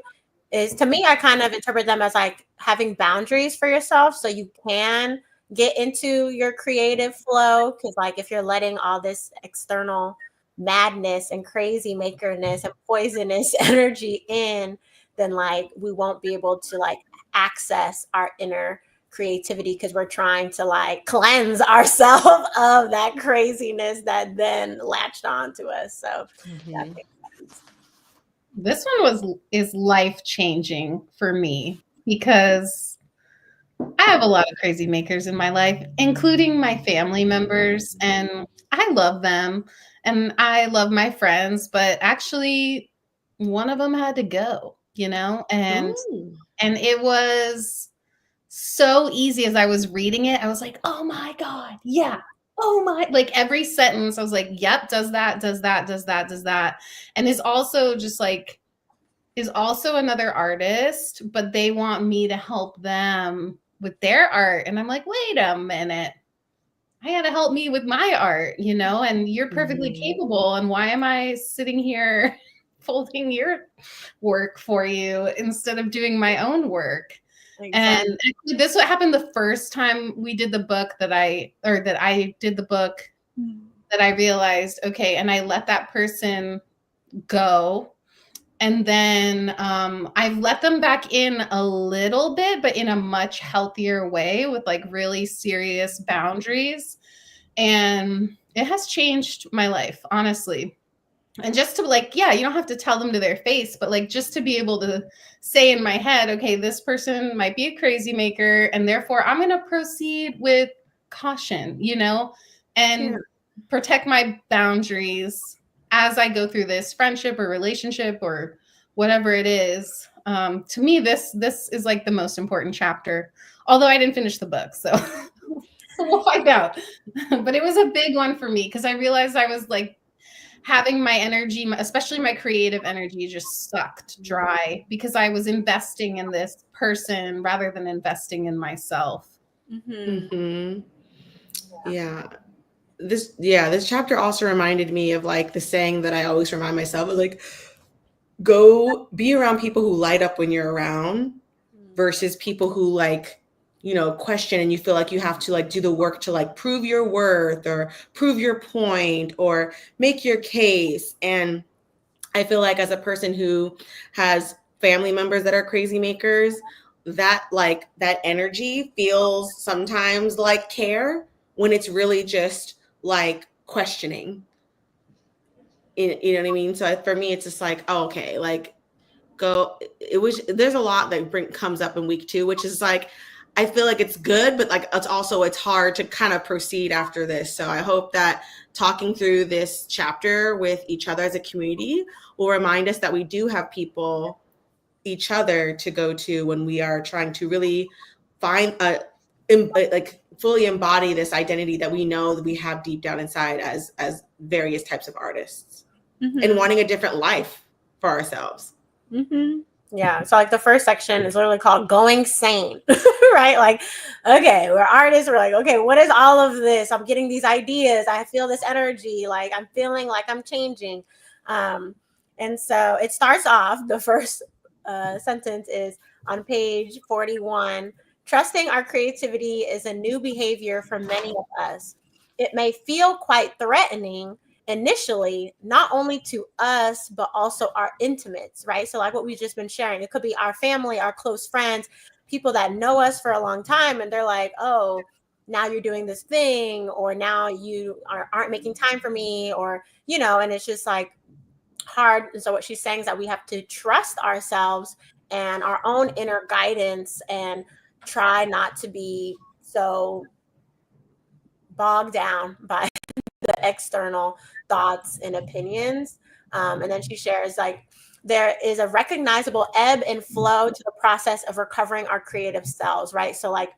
is, to me, I kind of interpret them as like having boundaries for yourself, so you can get into your creative flow. Because like if you're letting all this external madness and crazy makerness and poisonous energy in, then like we won't be able to like access our inner creativity because we're trying to like cleanse ourselves of that craziness that then latched on to us. So that makes sense. This one is life-changing for me because I have a lot of crazy makers in my life, including my family members, and I love them. And I love my friends, but actually one of them had to go, and it was so easy. As I was reading it, I was like, oh my God. Yeah. Oh my, like every sentence, I was like, yep, does that. And is also another artist, but they want me to help them with their art. And I'm like, wait a minute. I had to help me with my art, and you're perfectly capable. And why am I sitting here folding your work for you instead of doing my own work? Exactly. And actually, this what happened the first time we did the book that I did the book that I realized, okay, and I let that person go. And then I've let them back in a little bit, but in a much healthier way with like really serious boundaries. And it has changed my life, honestly. And just to like, yeah, you don't have to tell them to their face, but like just to be able to say in my head, okay, this person might be a crazy maker, and therefore I'm going to proceed with caution, and protect my boundaries as I go through this friendship or relationship or whatever it is. To me, this is like the most important chapter, although I didn't finish the book. So we'll find out. But it was a big one for me because I realized I was like having my energy, especially my creative energy, just sucked dry because I was investing in this person rather than investing in myself. Yeah. This chapter also reminded me of like the saying that I always remind myself of, like, go be around people who light up when you're around versus people who like, question and you feel like you have to like do the work to like prove your worth or prove your point or make your case. And I feel like as a person who has family members that are crazy makers, that energy feels sometimes like care when it's really just like questioning. You know what I mean? So for me, it's just like, oh, okay, like there's a lot that comes up in week 2, which is like, I feel like it's good, but like it's hard to kind of proceed after this. So I hope that talking through this chapter with each other as a community will remind us that we do have people, each other, to go to when we are trying to really find like fully embody this identity that we know that we have deep down inside as various types of artists and wanting a different life for ourselves. Yeah. So like the first section is literally called Going Sane, right? Like, okay, we're artists. We're like, okay, what is all of this? I'm getting these ideas. I feel this energy. Like I'm feeling like I'm changing. And so it starts off, the first sentence is on page 41. Trusting our creativity is a new behavior for many of us. It may feel quite threatening initially, not only to us, but also our intimates, right? So like what we've just been sharing, it could be our family, our close friends, people that know us for a long time. And they're like, oh, now you're doing this thing, or now you aren't making time for me, or, and it's just like hard. And so what she's saying is that we have to trust ourselves and our own inner guidance and try not to be so bogged down by the external thoughts and opinions. And then she shares like there is a recognizable ebb and flow to the process of recovering our creative selves, right? So like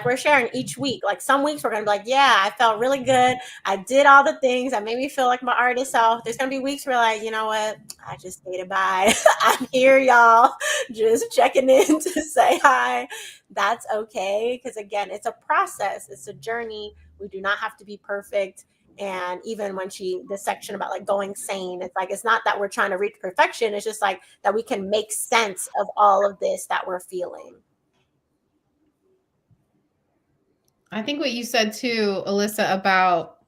we're sharing each week, like some weeks we're gonna be like, yeah, I felt really good. I did all the things that made me feel like my artist self. There's gonna be weeks where like, you know what? I just stated bye. I'm here, y'all, just checking in to say hi. That's okay. Because again, it's a process. It's a journey. We do not have to be perfect. And even when this section about like going sane, it's like, it's not that we're trying to reach perfection. It's just like that we can make sense of all of this that we're feeling. I think what you said too, Alyssa, about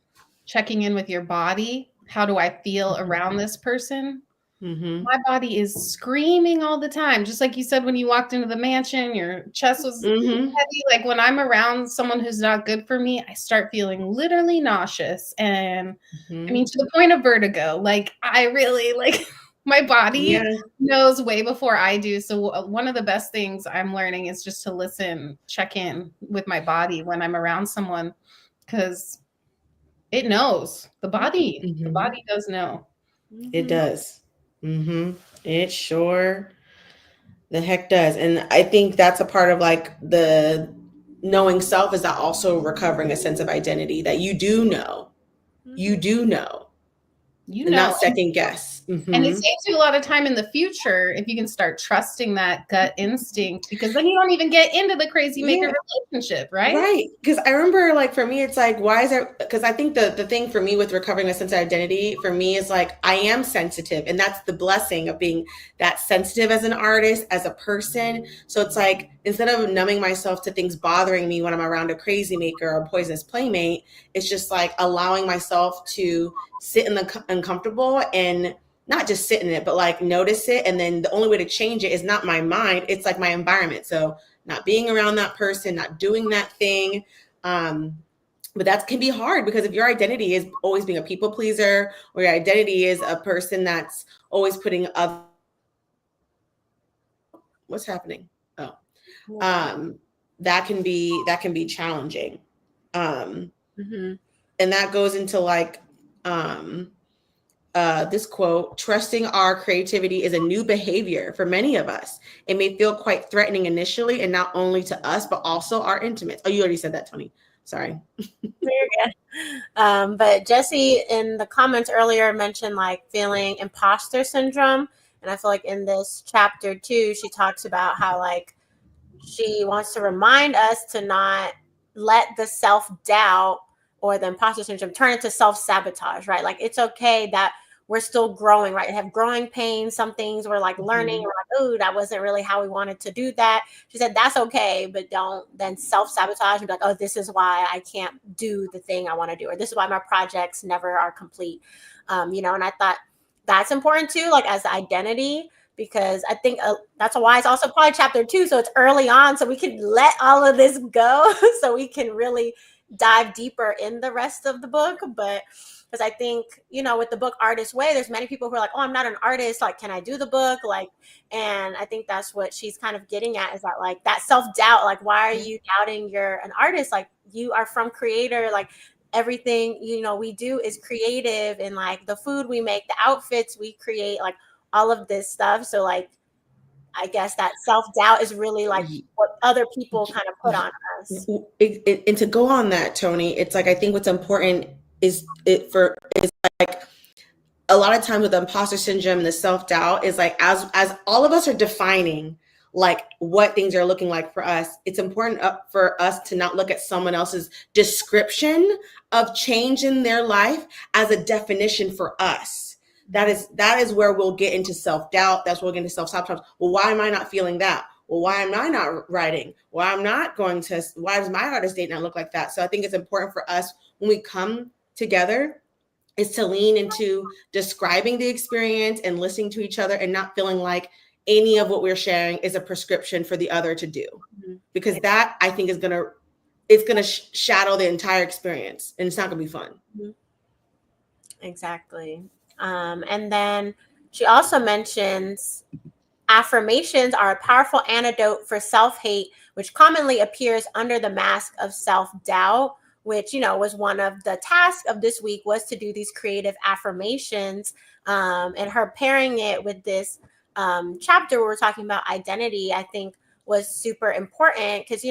checking in with your body. How do I feel around this person? My body is screaming all the time. Just like you said, when you walked into the mansion, your chest was heavy. Like when I'm around someone who's not good for me, I start feeling literally nauseous. And I mean, to the point of vertigo, like I really like my body knows way before I do. So one of the best things I'm learning is just to listen, check in with my body when I'm around someone, because it knows. The body does know. It does. It sure the heck does. And I think that's a part of like the knowing self, is that also recovering a sense of identity that you do know. And not second guess. And it saves you a lot of time in the future if you can start trusting that gut instinct, because then you don't even get into the crazy maker relationship, right? Right. Because I remember, like, for me, it's like, why is there, because I think the thing for me with recovering a sense of identity for me is like, I am sensitive. And that's the blessing of being that sensitive as an artist, as a person. So it's like, instead of numbing myself to things bothering me when I'm around a crazy maker or a poisonous playmate, it's just like allowing myself to sit in the uncomfortable and not just sit in it, but like notice it. And then the only way to change it is not my mind, it's like my environment. So not being around that person, not doing that thing. but that can be hard because if your identity is always being a people pleaser, or your identity is a person that's always putting other, what's happening? Oh, that can be challenging. And that goes into like this quote: trusting our creativity is a new behavior for many of us. It may feel quite threatening initially, and not only to us, but also our intimates. Oh, you already said that, Tony. Sorry. Very good. But Jessie in the comments earlier mentioned like feeling imposter syndrome. And I feel like in this chapter too, she talks about how like she wants to remind us to not let the self-doubt or the imposter syndrome turn into self-sabotage, right? Like it's okay that we're still growing, right? Have growing pains. Some things we're like learning, we're like, oh, that wasn't really how we wanted to do that. She said, that's okay, but don't then self-sabotage and be like, oh, this is why I can't do the thing I want to do, or this is why my projects never are complete. And I thought that's important too, like as identity, because I think that's why it's also probably chapter 2. So it's early on, so we can let all of this go so we can really dive deeper in the rest of the book. But because I think, with the book Artist Way, there's many people who are like, oh, I'm not an artist. Like, can I do the book? Like, and I think that's what she's kind of getting at, is that like that self-doubt, like, why are you doubting you're an artist? Like, you are from creator, like everything, we do is creative, and like the food we make, the outfits we create, like all of this stuff. So like, I guess that self-doubt is really like what other people kind of put on us. And to go on that, Tony, it's like, I think what's important is like a lot of times with the imposter syndrome and the self-doubt is like, as all of us are defining like what things are looking like for us, it's important for us to not look at someone else's description of change in their life as a definition for us. That is where we'll get into self-doubt. That's where we'll get into self-sabotage. Well, why am I not feeling that? Well, why am I not writing? Why does my artist date not look like that? So I think it's important for us when we come together is to lean into describing the experience and listening to each other, and not feeling like any of what we're sharing is a prescription for the other to do, because that, I think, is going to shadow the entire experience, and it's not going to be fun. Exactly. And then she also mentions affirmations are a powerful antidote for self-hate, which commonly appears under the mask of self-doubt, which, was one of the tasks of this week, was to do these creative affirmations. And her pairing it with this chapter where we're talking about identity, I think was super important, because,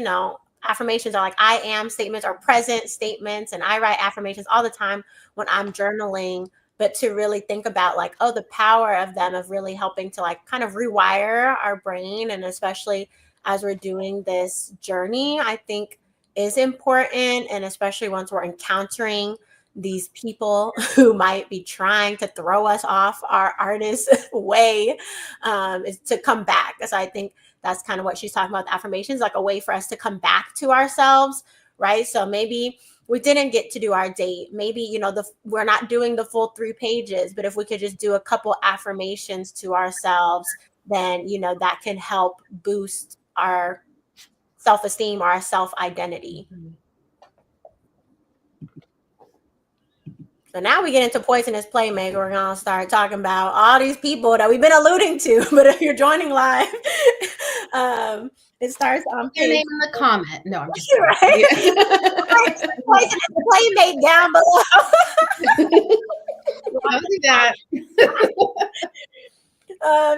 affirmations are like I am statements or present statements. And I write affirmations all the time when I'm journaling, but to really think about like, oh, the power of them, of really helping to like kind of rewire our brain. And especially as we're doing this journey, I think is important. And especially once we're encountering these people who might be trying to throw us off our artist way, is to come back. So I think that's kind of what she's talking about, the affirmations, like a way for us to come back to ourselves, right? So maybe we didn't get to do our date. Maybe, we're not doing the full 3 pages, but if we could just do a couple affirmations to ourselves, then, that can help boost our self-esteem or our self-identity. So now we get into Poisonous Playmaker. We're going to start talking about all these people that we've been alluding to, but if you're joining live, it starts on your name in the comment. No, I'm just right. Poisonous Playmate down below. I'll do that.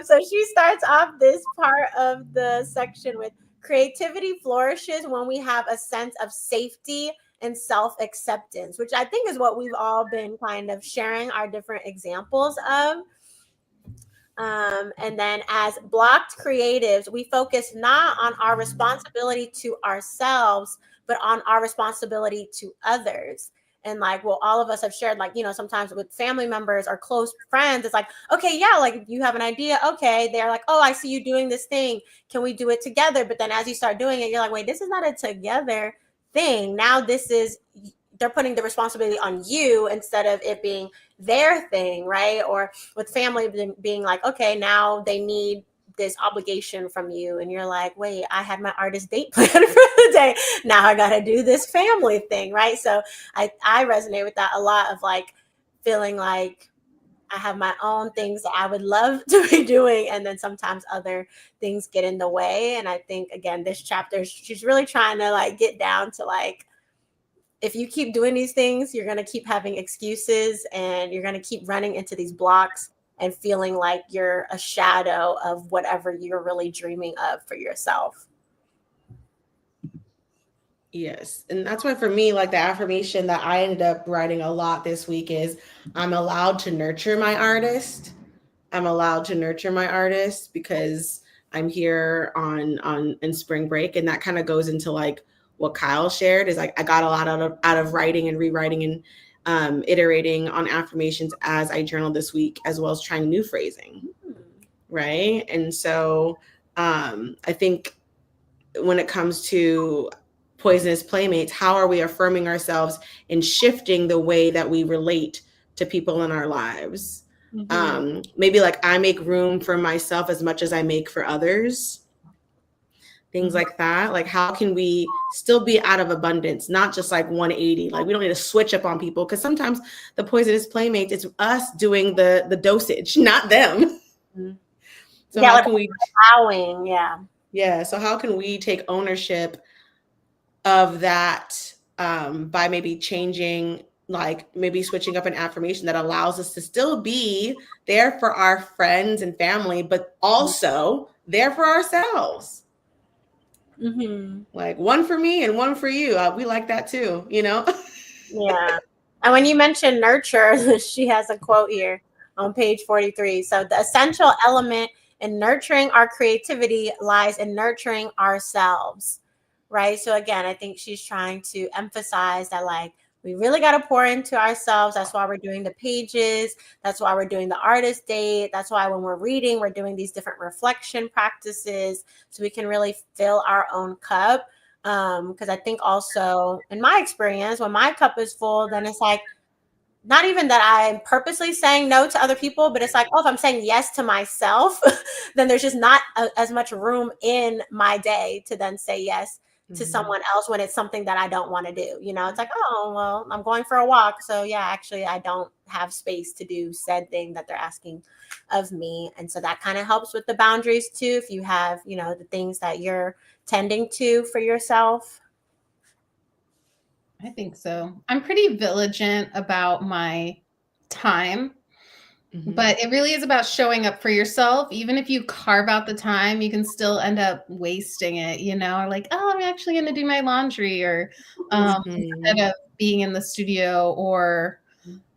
So she starts off this part of the section with creativity flourishes when we have a sense of safety and self-acceptance, which I think is what we've all been kind of sharing our different examples of. And then as blocked creatives, we focus not on our responsibility to ourselves, but on our responsibility to others. And like, well, all of us have shared, like, sometimes with family members or close friends, it's like, okay, yeah, like you have an idea. Okay. They're like, oh, I see you doing this thing. Can we do it together? But then as you start doing it, you're like, wait, this is not a together thing. Now they're putting the responsibility on you instead of it being their thing, right? Or with family being like, okay, now they need this obligation from you, and you're like, wait, I had my artist date planned for the day. Now I got to do this family thing, right? So I resonate with that a lot, of like feeling like I have my own things that I would love to be doing, and then sometimes other things get in the way. And I think, again, this chapter, she's really trying to like get down to like, if you keep doing these things, you're going to keep having excuses, and you're going to keep running into these blocks and feeling like you're a shadow of whatever you're really dreaming of for yourself. Yes. And that's why for me, like the affirmation that I ended up writing a lot this week is, I'm allowed to nurture my artist. I'm allowed to nurture my artist because I'm here on in spring break. And that kind of goes into like what Kyle shared, is like, I got a lot out of writing and rewriting and iterating on affirmations as I journaled this week, as well as trying new phrasing. Right. And so I think when it comes to poisonous playmates, how are we affirming ourselves and shifting the way that we relate to people in our lives? Maybe like I make room for myself as much as I make for others. Things like that. Like, how can we still be out of abundance, not just like 180? Like, we don't need to switch up on people, because sometimes the poisonous playmates, it's us doing the dosage, not them. So how can we allowing? Yeah. So how can we take ownership of that by maybe changing, like maybe switching up an affirmation that allows us to still be there for our friends and family, but also there for ourselves. Like one for me and one for you. We like that too, you know? Yeah. And when you mention nurture, she has a quote here on page 43. So the essential element in nurturing our creativity lies in nurturing ourselves. Right. So again, I think she's trying to emphasize that, like, we really got to pour into ourselves. That's why we're doing the pages. That's why we're doing the artist date. That's why when we're reading, we're doing these different reflection practices, so we can really fill our own cup. Because I think also in my experience, when my cup is full, then it's like, not even that I'm purposely saying no to other people, but it's like, oh, if I'm saying yes to myself, then there's just not as much room in my day to then say yes to someone else when it's something that I don't want to do. You know, it's like, oh, well, I'm going for a walk. So yeah, actually, I don't have space to do said thing that they're asking of me. And so that kind of helps with the boundaries too. If you have, you know, the things that you're tending to for yourself. I think so. I'm pretty vigilant about my time. But it really is about showing up for yourself. Even if you carve out the time, you can still end up wasting it, you know, or like, oh, I'm actually going to do my laundry, or instead of being in the studio, or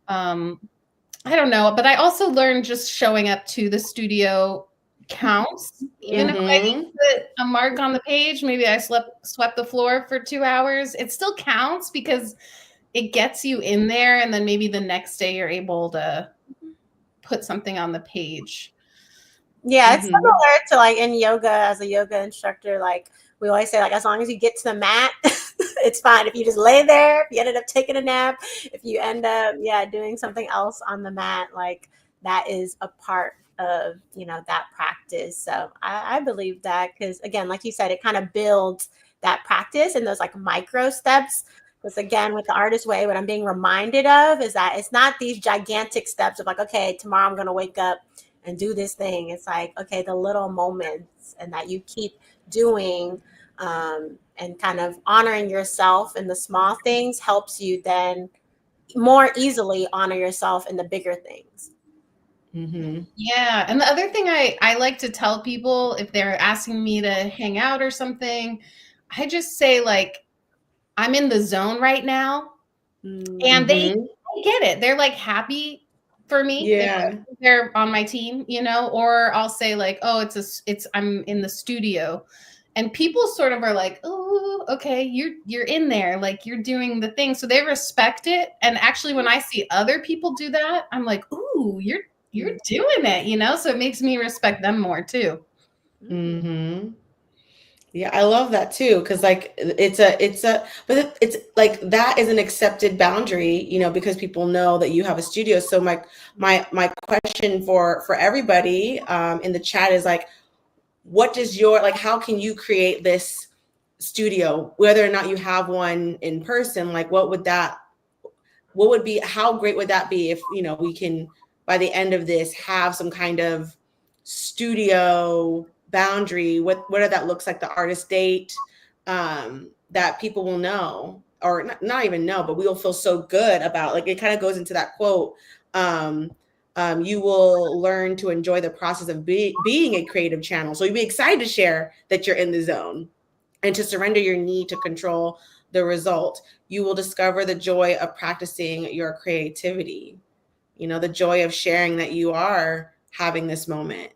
I don't know. But I also learned just showing up to the studio counts. Even if I didn't put a mark on the page, maybe I swept the floor for 2 hours, it still counts because it gets you in there. And then maybe the next day you're able to put something on the page. Yeah, it's similar to like in yoga, as a yoga instructor, like we always say, like, as long as you get to the mat, it's fine. If you just lay there, if you ended up taking a nap, if you end up doing something else on the mat, like that is a part of, you know, that practice. So I believe that, because again, like you said, it kind of builds that practice and those like micro steps. Because again, with the artist way, what I'm being reminded of is that it's not these gigantic steps of like, okay, tomorrow I'm going to wake up and do this thing. It's like, okay, the little moments, and that you keep doing and kind of honoring yourself in the small things helps you then more easily honor yourself in the bigger things. Yeah. And the other thing I like to tell people, if they're asking me to hang out or something, I just say, like, I'm in the zone right now. And they get it. They're like happy for me. Yeah. They're on my team, you know, or I'll say like, oh, I'm in the studio. And people sort of are like, oh, okay, you're in there, like you're doing the thing. So they respect it. And actually, when I see other people do that, I'm like, ooh, you're doing it, you know? So it makes me respect them more too. Yeah, I love that too, because like but it's like that is an accepted boundary, you know, because people know that you have a studio. So my question for everybody in the chat is like, what does your, like, how can you create this studio, whether or not you have one in person? Like, what would be, how great would that be if, you know, we can, by the end of this, have some kind of studio boundary, whether that looks like the artist date, that people will know, or not even know, but we will feel so good about, like, it kind of goes into that quote, you will learn to enjoy the process of being a creative channel. So you'll be excited to share that you're in the zone and to surrender your need to control the result. You will discover the joy of practicing your creativity, you know, the joy of sharing that you are having this moment.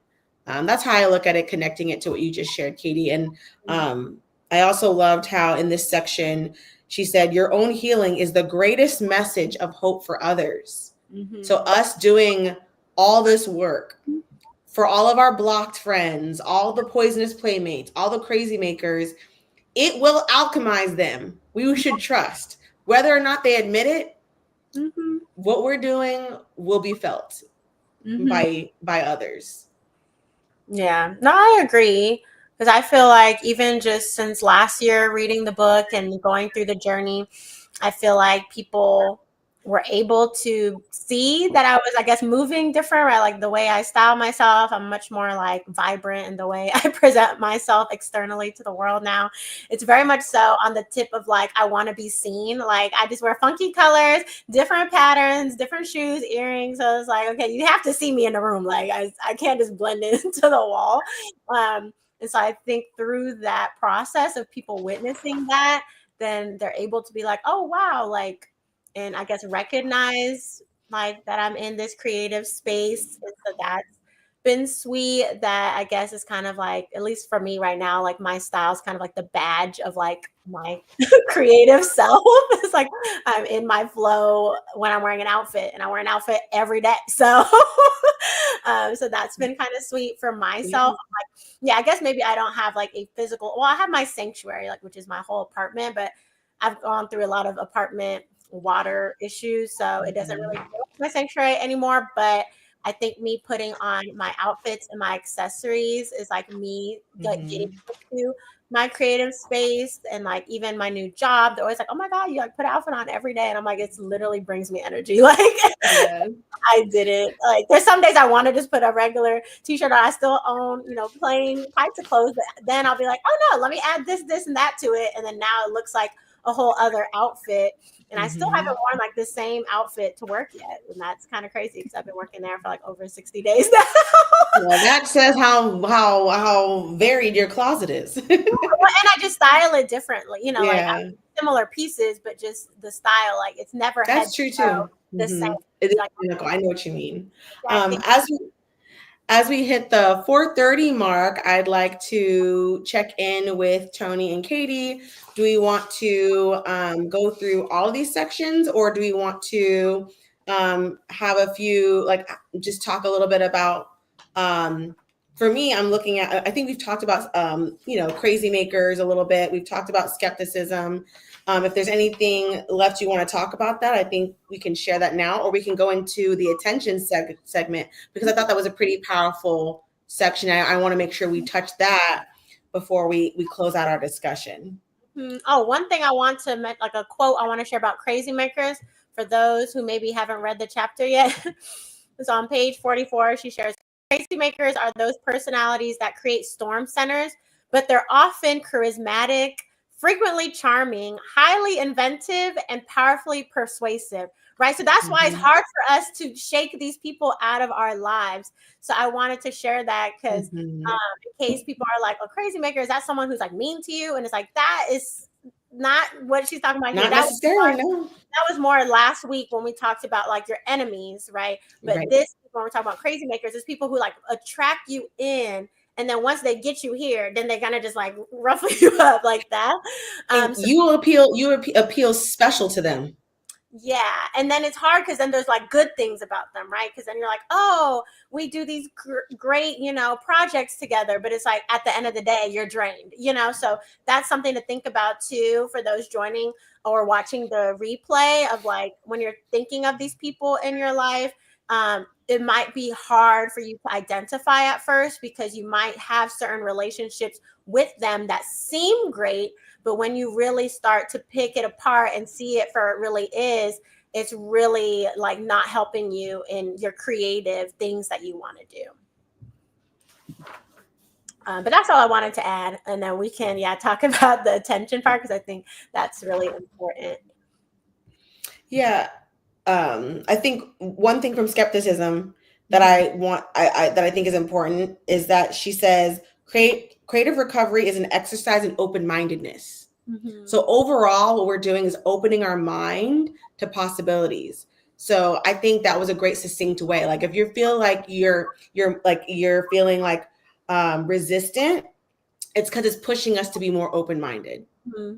That's how I look at it, connecting it to what you just shared, Katie. And I also loved how in this section, she said, your own healing is the greatest message of hope for others. Mm-hmm. So us doing all this work for all of our blocked friends, all the poisonous playmates, all the crazy makers, it will alchemize them. We should trust. Whether or not they admit it, mm-hmm. what we're doing will be felt by others. Yeah, no, I agree. Because I feel like even just since last year reading the book and going through the journey, I feel like people were able to see that I was, I guess, moving different, right? Like the way I style myself, I'm much more like vibrant in the way I present myself externally to the world now. It's very much so on the tip of like, I want to be seen. Like I just wear funky colors, different patterns, different shoes, earrings. So it's like, okay, you have to see me in the room. Like I can't just blend into the wall. And so I think through that process of people witnessing that, then they're able to be like, oh, wow, like, and I guess recognize like that I'm in this creative space. And so that's been sweet. That I guess is kind of like, at least for me right now, like my style is kind of like the badge of like my creative self. It's like I'm in my flow when I'm wearing an outfit, and I wear an outfit every day. So so that's been kind of sweet for myself. Like, yeah, I guess maybe I don't have like a physical, well, I have my sanctuary, like, which is my whole apartment, but I've gone through a lot of apartment water issues, so it doesn't really feel like my sanctuary anymore. But I think me putting on my outfits and my accessories is like me getting into my creative space. And like even my new job, they're always like, oh my God, you like put an outfit on every day. And I'm like, it's literally brings me energy. Like I did it. Like there's some days I want to just put a regular t-shirt on. I still own, you know, plain types of clothes, but then I'll be like, oh no, let me add this, and that to it. And then now it looks like a whole other outfit. And I still haven't worn like the same outfit to work yet. And that's kind of crazy because I've been working there for like over 60 days now. Well, that says how varied your closet is. And I just style it differently, you know, like similar pieces, but just the style, like it's never. That's true too. The same. It is like, I know what you mean. As we hit the 4:30 mark, I'd like to check in with Tony and Katie. Do we want to go through all of these sections, or do we want to have a few, like just talk a little bit about, for me, I'm looking at, I think we've talked about, you know, crazy makers a little bit. We've talked about skepticism. If there's anything left you want to talk about that, I think we can share that now, or we can go into the attention segment, because I thought that was a pretty powerful section. I want to make sure we touch that before we close out our discussion. Oh, one thing I want to make, like a quote I want to share about crazy makers for those who maybe haven't read the chapter yet. It's on page 44. She shares, crazy makers are those personalities that create storm centers, but they're often charismatic, frequently charming, highly inventive, and powerfully persuasive, right? So that's why it's hard for us to shake these people out of our lives. So I wanted to share that because in case people are like, oh, crazy maker, is that someone who's like mean to you? And it's like, that is not what she's talking about here. Not necessarily, no. That was more last week when we talked about like your enemies, right? But this, when we're talking about crazy makers, is people who like attract you in. And then once they get you here, then they're gonna just like ruffle you up like that. So you appeal special to them. Yeah. And then it's hard because then there's like good things about them, right? Because then you're like, oh, we do these great, you know, projects together. But it's like at the end of the day, you're drained, you know? So that's something to think about too for those joining or watching the replay of like when you're thinking of these people in your life. it might be hard for you to identify at first because you might have certain relationships with them that seem great, but when you really start to pick it apart and see it for it really is, it's really like not helping you in your creative things that you want to do. But that's all I wanted to add. And then we can, talk about the attention part because I think that's really important. Yeah. I think one thing from skepticism that I think is important is that she says creative recovery is an exercise in open-mindedness. Mm-hmm. So overall, what we're doing is opening our mind to possibilities. So I think that was a great succinct way. Like if you feel like you're feeling like resistant, it's because it's pushing us to be more open-minded. Mm-hmm.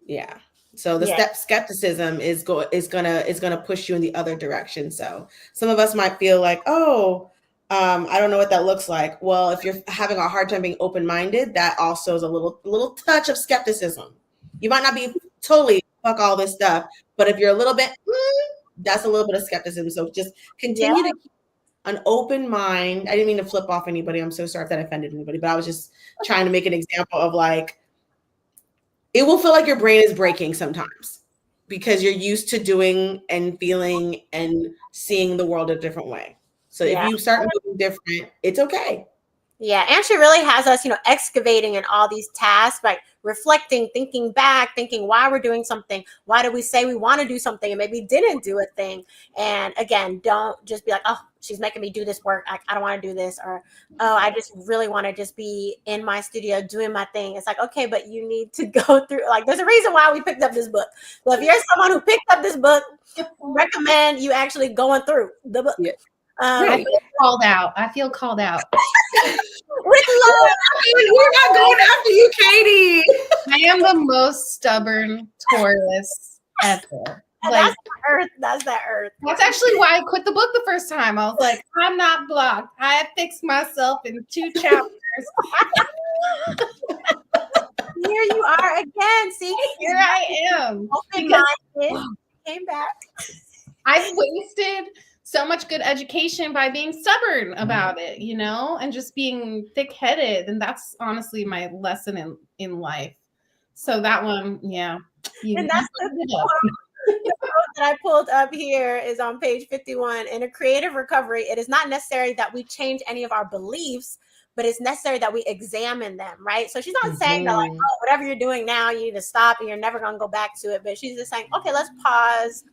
Yeah. So the skepticism is gonna push you in the other direction. So some of us might feel like, I don't know what that looks like. Well, if you're having a hard time being open-minded, that also is a little touch of skepticism. You might not be totally fuck all this stuff, but if you're a little bit, that's a little bit of skepticism. So just continue to keep an open mind. I didn't mean to flip off anybody. I'm so sorry if that offended anybody, but I was just trying to make an example of like, it will feel like your brain is breaking sometimes because you're used to doing and feeling and seeing the world a different way. So if you start moving different, it's okay. Yeah. And she really has us, excavating in all these tasks, like reflecting, thinking back, thinking why we're doing something. Why did we say we want to do something and maybe didn't do a thing? And again, don't just be like, oh, she's making me do this work. I don't want to do this. Or, oh, I just really want to just be in my studio doing my thing. It's like, okay, but you need to go through, like, there's a reason why we picked up this book. So if you're someone who picked up this book, recommend you actually going through the book. Yeah. I feel called out. With love. We're not going after you, Katie. I am the most stubborn Taurus ever. Like, that's that earth. That's actually why I quit the book the first time. I was like, I'm not blocked. I fixed myself in 2 chapters. Here you are again. See, here I am. Open-minded. Came back. I've wasted so much good education by being stubborn about it, and just being thick-headed. And that's honestly my lesson in life. So that one, And that's the quote that I pulled up here is on page 51. In a creative recovery, it is not necessary that we change any of our beliefs, but it's necessary that we examine them, right? So she's not saying that like, oh, whatever you're doing now, you need to stop and you're never going to go back to it. But she's just saying, okay, let's pause.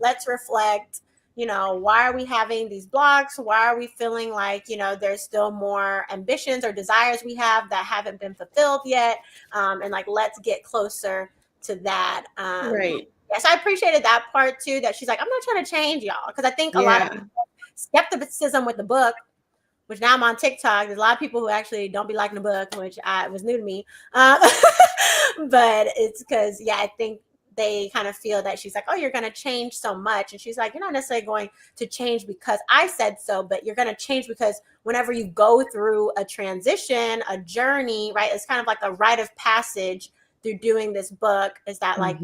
Let's reflect. Why are we having these blocks? Why are we feeling like, there's still more ambitions or desires we have that haven't been fulfilled yet? And like, let's get closer to that. Right. Yes, I appreciated that part too, that she's like, I'm not trying to change y'all. Because I think a lot of people, skepticism with the book, which now I'm on TikTok. There's a lot of people who actually don't be liking the book, which was new to me. But it's because, I think they kind of feel that she's like, oh, you're going to change so much. And she's like, you're not necessarily going to change because I said so, but you're going to change because whenever you go through a transition, a journey, right? It's kind of like a rite of passage through doing this book is that like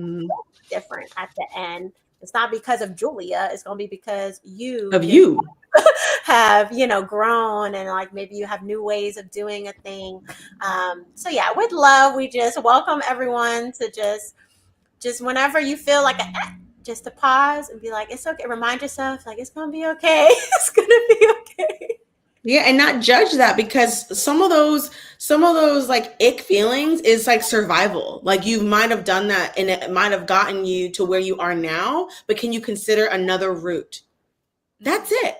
different at the end. It's not because of Julia. It's going to be because you have, grown and like maybe you have new ways of doing a thing. So with love, we just welcome everyone to just whenever you feel like just to pause and be like, it's okay. Remind yourself like, it's going to be okay. It's going to be okay. Yeah. And not judge that because some of those like ick feelings is like survival. Like you might've done that and it might've gotten you to where you are now, but can you consider another route? That's it.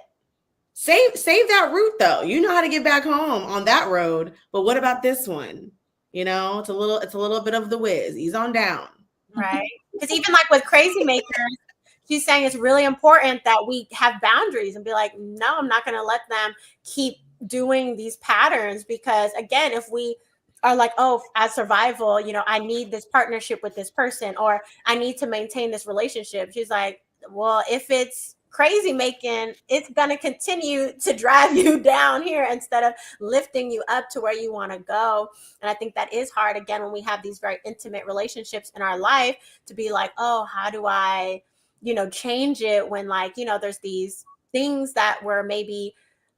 Save that route though. You know how to get back home on that road, but what about this one? It's a little bit of the whiz. Ease on down. Right. Because even like with Crazy Makers, she's saying it's really important that we have boundaries and be like, no, I'm not going to let them keep doing these patterns because again, if we are like, oh, as survival, I need this partnership with this person or I need to maintain this relationship. She's like, well, if it's crazy making, it's going to continue to drive you down here instead of lifting you up to where you want to go. And I think that is hard again when we have these very intimate relationships in our life to be like, oh, how do I change it when like, there's these things that were maybe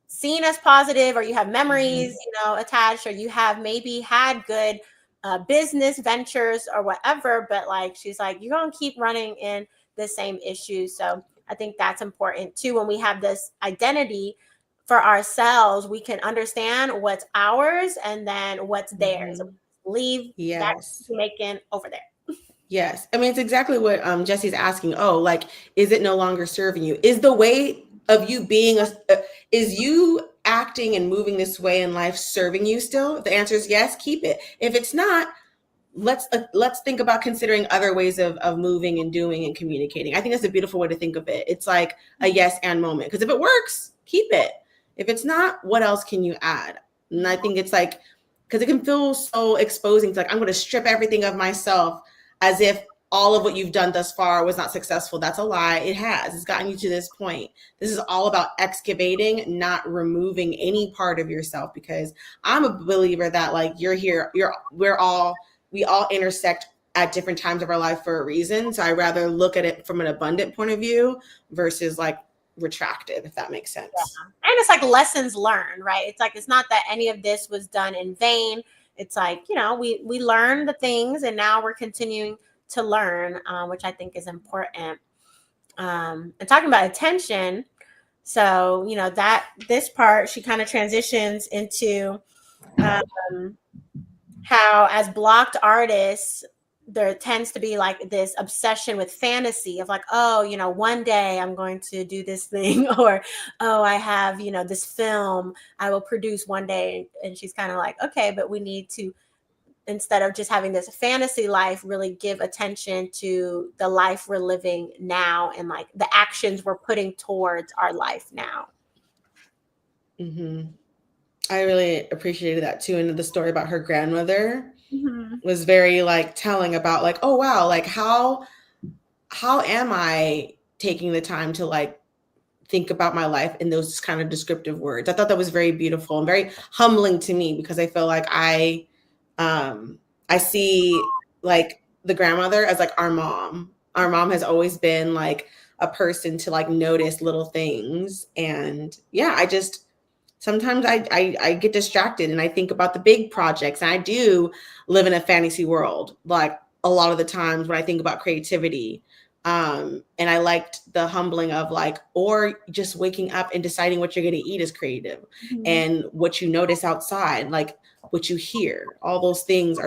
seen as positive, or you have memories, attached, or you have maybe had good business ventures or whatever, but like she's like, you're gonna keep running in the same issues. So I think that's important too. When we have this identity for ourselves, we can understand what's ours and then what's theirs. Leave that making over there. Yes. I mean, it's exactly what Jesse's asking. Oh, like, is it no longer serving you? Is the way of you being is you acting and moving this way in life serving you still? If the answer is yes, keep it. If it's not, let's think about considering other ways of moving and doing and communicating. I think that's a beautiful way to think of it. It's like a yes and moment, because if it works, keep it. If it's not, what else can you add? And I think it's like, because it can feel so exposing. It's like, I'm going to strip everything of myself as if all of what you've done thus far was not successful. That's a lie. It has. It's gotten you to this point. This is all about excavating, not removing any part of yourself, because I'm a believer that like you're here, we all intersect at different times of our life for a reason. So I rather look at it from an abundant point of view versus like retractive, if that makes sense. Yeah. And it's like lessons learned, right? It's like, it's not that any of this was done in vain. It's like, we learned the things and now we're continuing to learn, which I think is important. And talking about attention, so, that this part, she kind of transitions into how as blocked artists, there tends to be like this obsession with fantasy of like, oh, one day I'm going to do this thing, or, oh, I have, this film I will produce one day. And she's kind of like, okay, but we need to, instead of just having this fantasy life, really give attention to the life we're living now and like the actions we're putting towards our life now. I really appreciated that too. And the story about her grandmother was very like telling about like, oh wow, like how am I taking the time to like think about my life in those kind of descriptive words? I thought that was very beautiful and very humbling to me, because I feel like I see like the grandmother as like our mom. Our mom has always been like a person to like notice little things. And yeah, sometimes I get distracted and I think about the big projects, and I do live in a fantasy world, like a lot of the times when I think about creativity. And I liked the humbling of like, or just waking up and deciding what you're going to eat is creative, and what you notice outside, like what you hear, all those things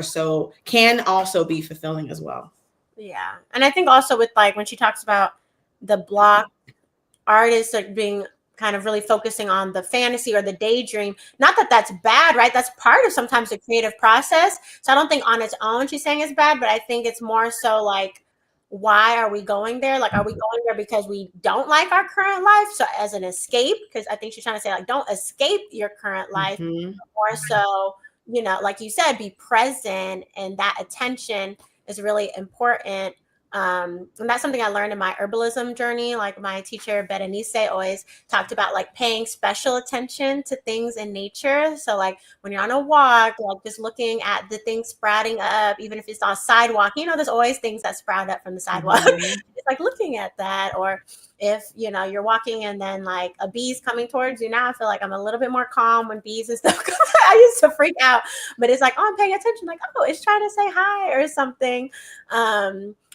can also be fulfilling as well. Yeah. And I think also with like, when she talks about the block artists like being kind of really focusing on the fantasy or the daydream, not that that's bad, right? That's part of sometimes the creative process. So I don't think on its own she's saying it's bad, but I think it's more so like, why are we going there? Like, are we going there because we don't like our current life? So as an escape, because I think she's trying to say like, don't escape your current life, or so, like you said, be present, and that attention is really important. And that's something I learned in my herbalism journey. Like my teacher, Berenice, always talked about like paying special attention to things in nature. So like when you're on a walk, like just looking at the things sprouting up, even if it's on a sidewalk, there's always things that sprout up from the sidewalk. It's like looking at that. Or if, you're walking and then like a bee's coming towards you, now I feel like I'm a little bit more calm when bees and stuff come. I used to freak out, but it's like, oh, I'm paying attention. Like, oh, it's trying to say hi or something.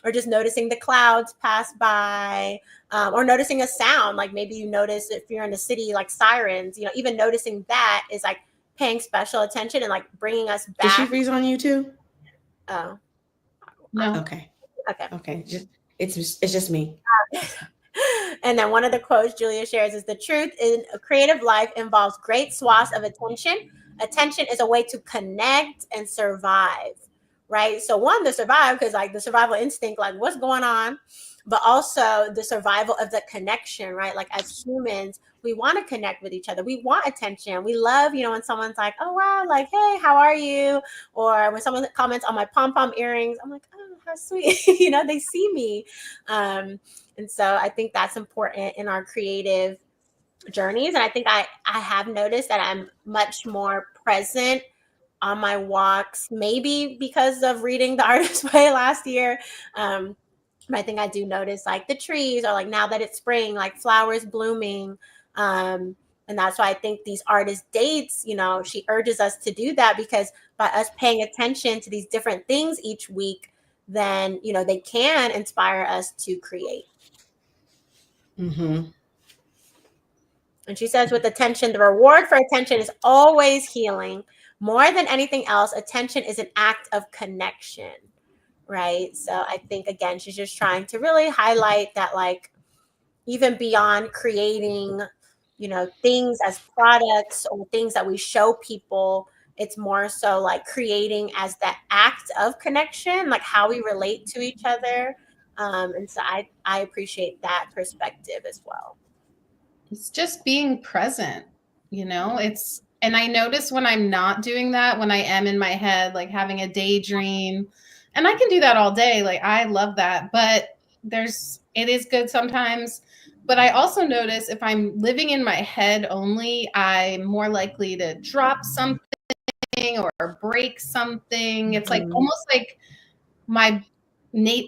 Or just noticing the clouds pass by, or noticing a sound. Like maybe you notice if you're in a city, like sirens, even noticing that is like paying special attention and like bringing us back. Did she freeze on you too? Oh, no. Okay. It's just me. And then one of the quotes Julia shares is, the truth in a creative life involves great swaths of attention. Attention is a way to connect and survive. Right. So one, to survive, because like the survival instinct, like what's going on, but also the survival of the connection, right? Like as humans, we want to connect with each other. We want attention. We love, when someone's like, oh, wow, like, hey, how are you? Or when someone comments on my pom-pom earrings, I'm like, oh, how sweet. They see me. And so I think that's important in our creative journeys. And I think I have noticed that I'm much more present on my walks, maybe because of reading The Artist's Way last year, But I think I do notice like the trees are like, now that it's spring, like flowers blooming. And that's why I think these artist dates, you know, she urges us to do that, because by us paying attention to these different things each week, then, you know, they can inspire us to create. Mm-hmm. And she says, with attention, the reward for attention is always healing. More than anything else, attention is an act of connection, right? So I think, again, she's just trying to really highlight that, like, even beyond creating, you know, things as products or things that we show people, it's more so like creating as that act of connection, like how we relate to each other. And so I appreciate that perspective as well. It's just being present, you know. And I notice when I'm not doing that, when I am in my head, like having a daydream, and I can do that all day. Like, I love that, but it is good sometimes. But I also notice if I'm living in my head only, I'm more likely to drop something or break something. It's like almost like my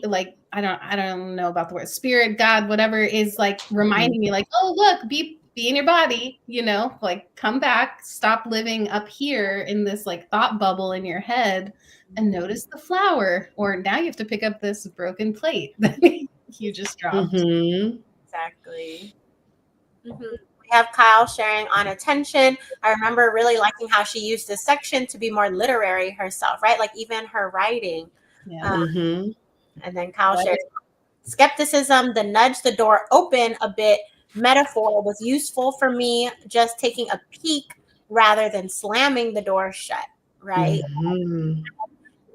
like I don't know about the word spirit, God, whatever, is like reminding me like, oh, look, be in your body, you know, like come back, stop living up here in this like thought bubble in your head and notice the flower. Or now you have to pick up this broken plate that you just dropped. Mm-hmm. Exactly. Mm-hmm. We have Kyle sharing on attention. I remember really liking how she used this section to be more literary herself, right? Like even her writing. Yeah. And then Kyle shares skepticism, the nudge the door open a bit metaphor was useful for me, just taking a peek rather than slamming the door shut, right?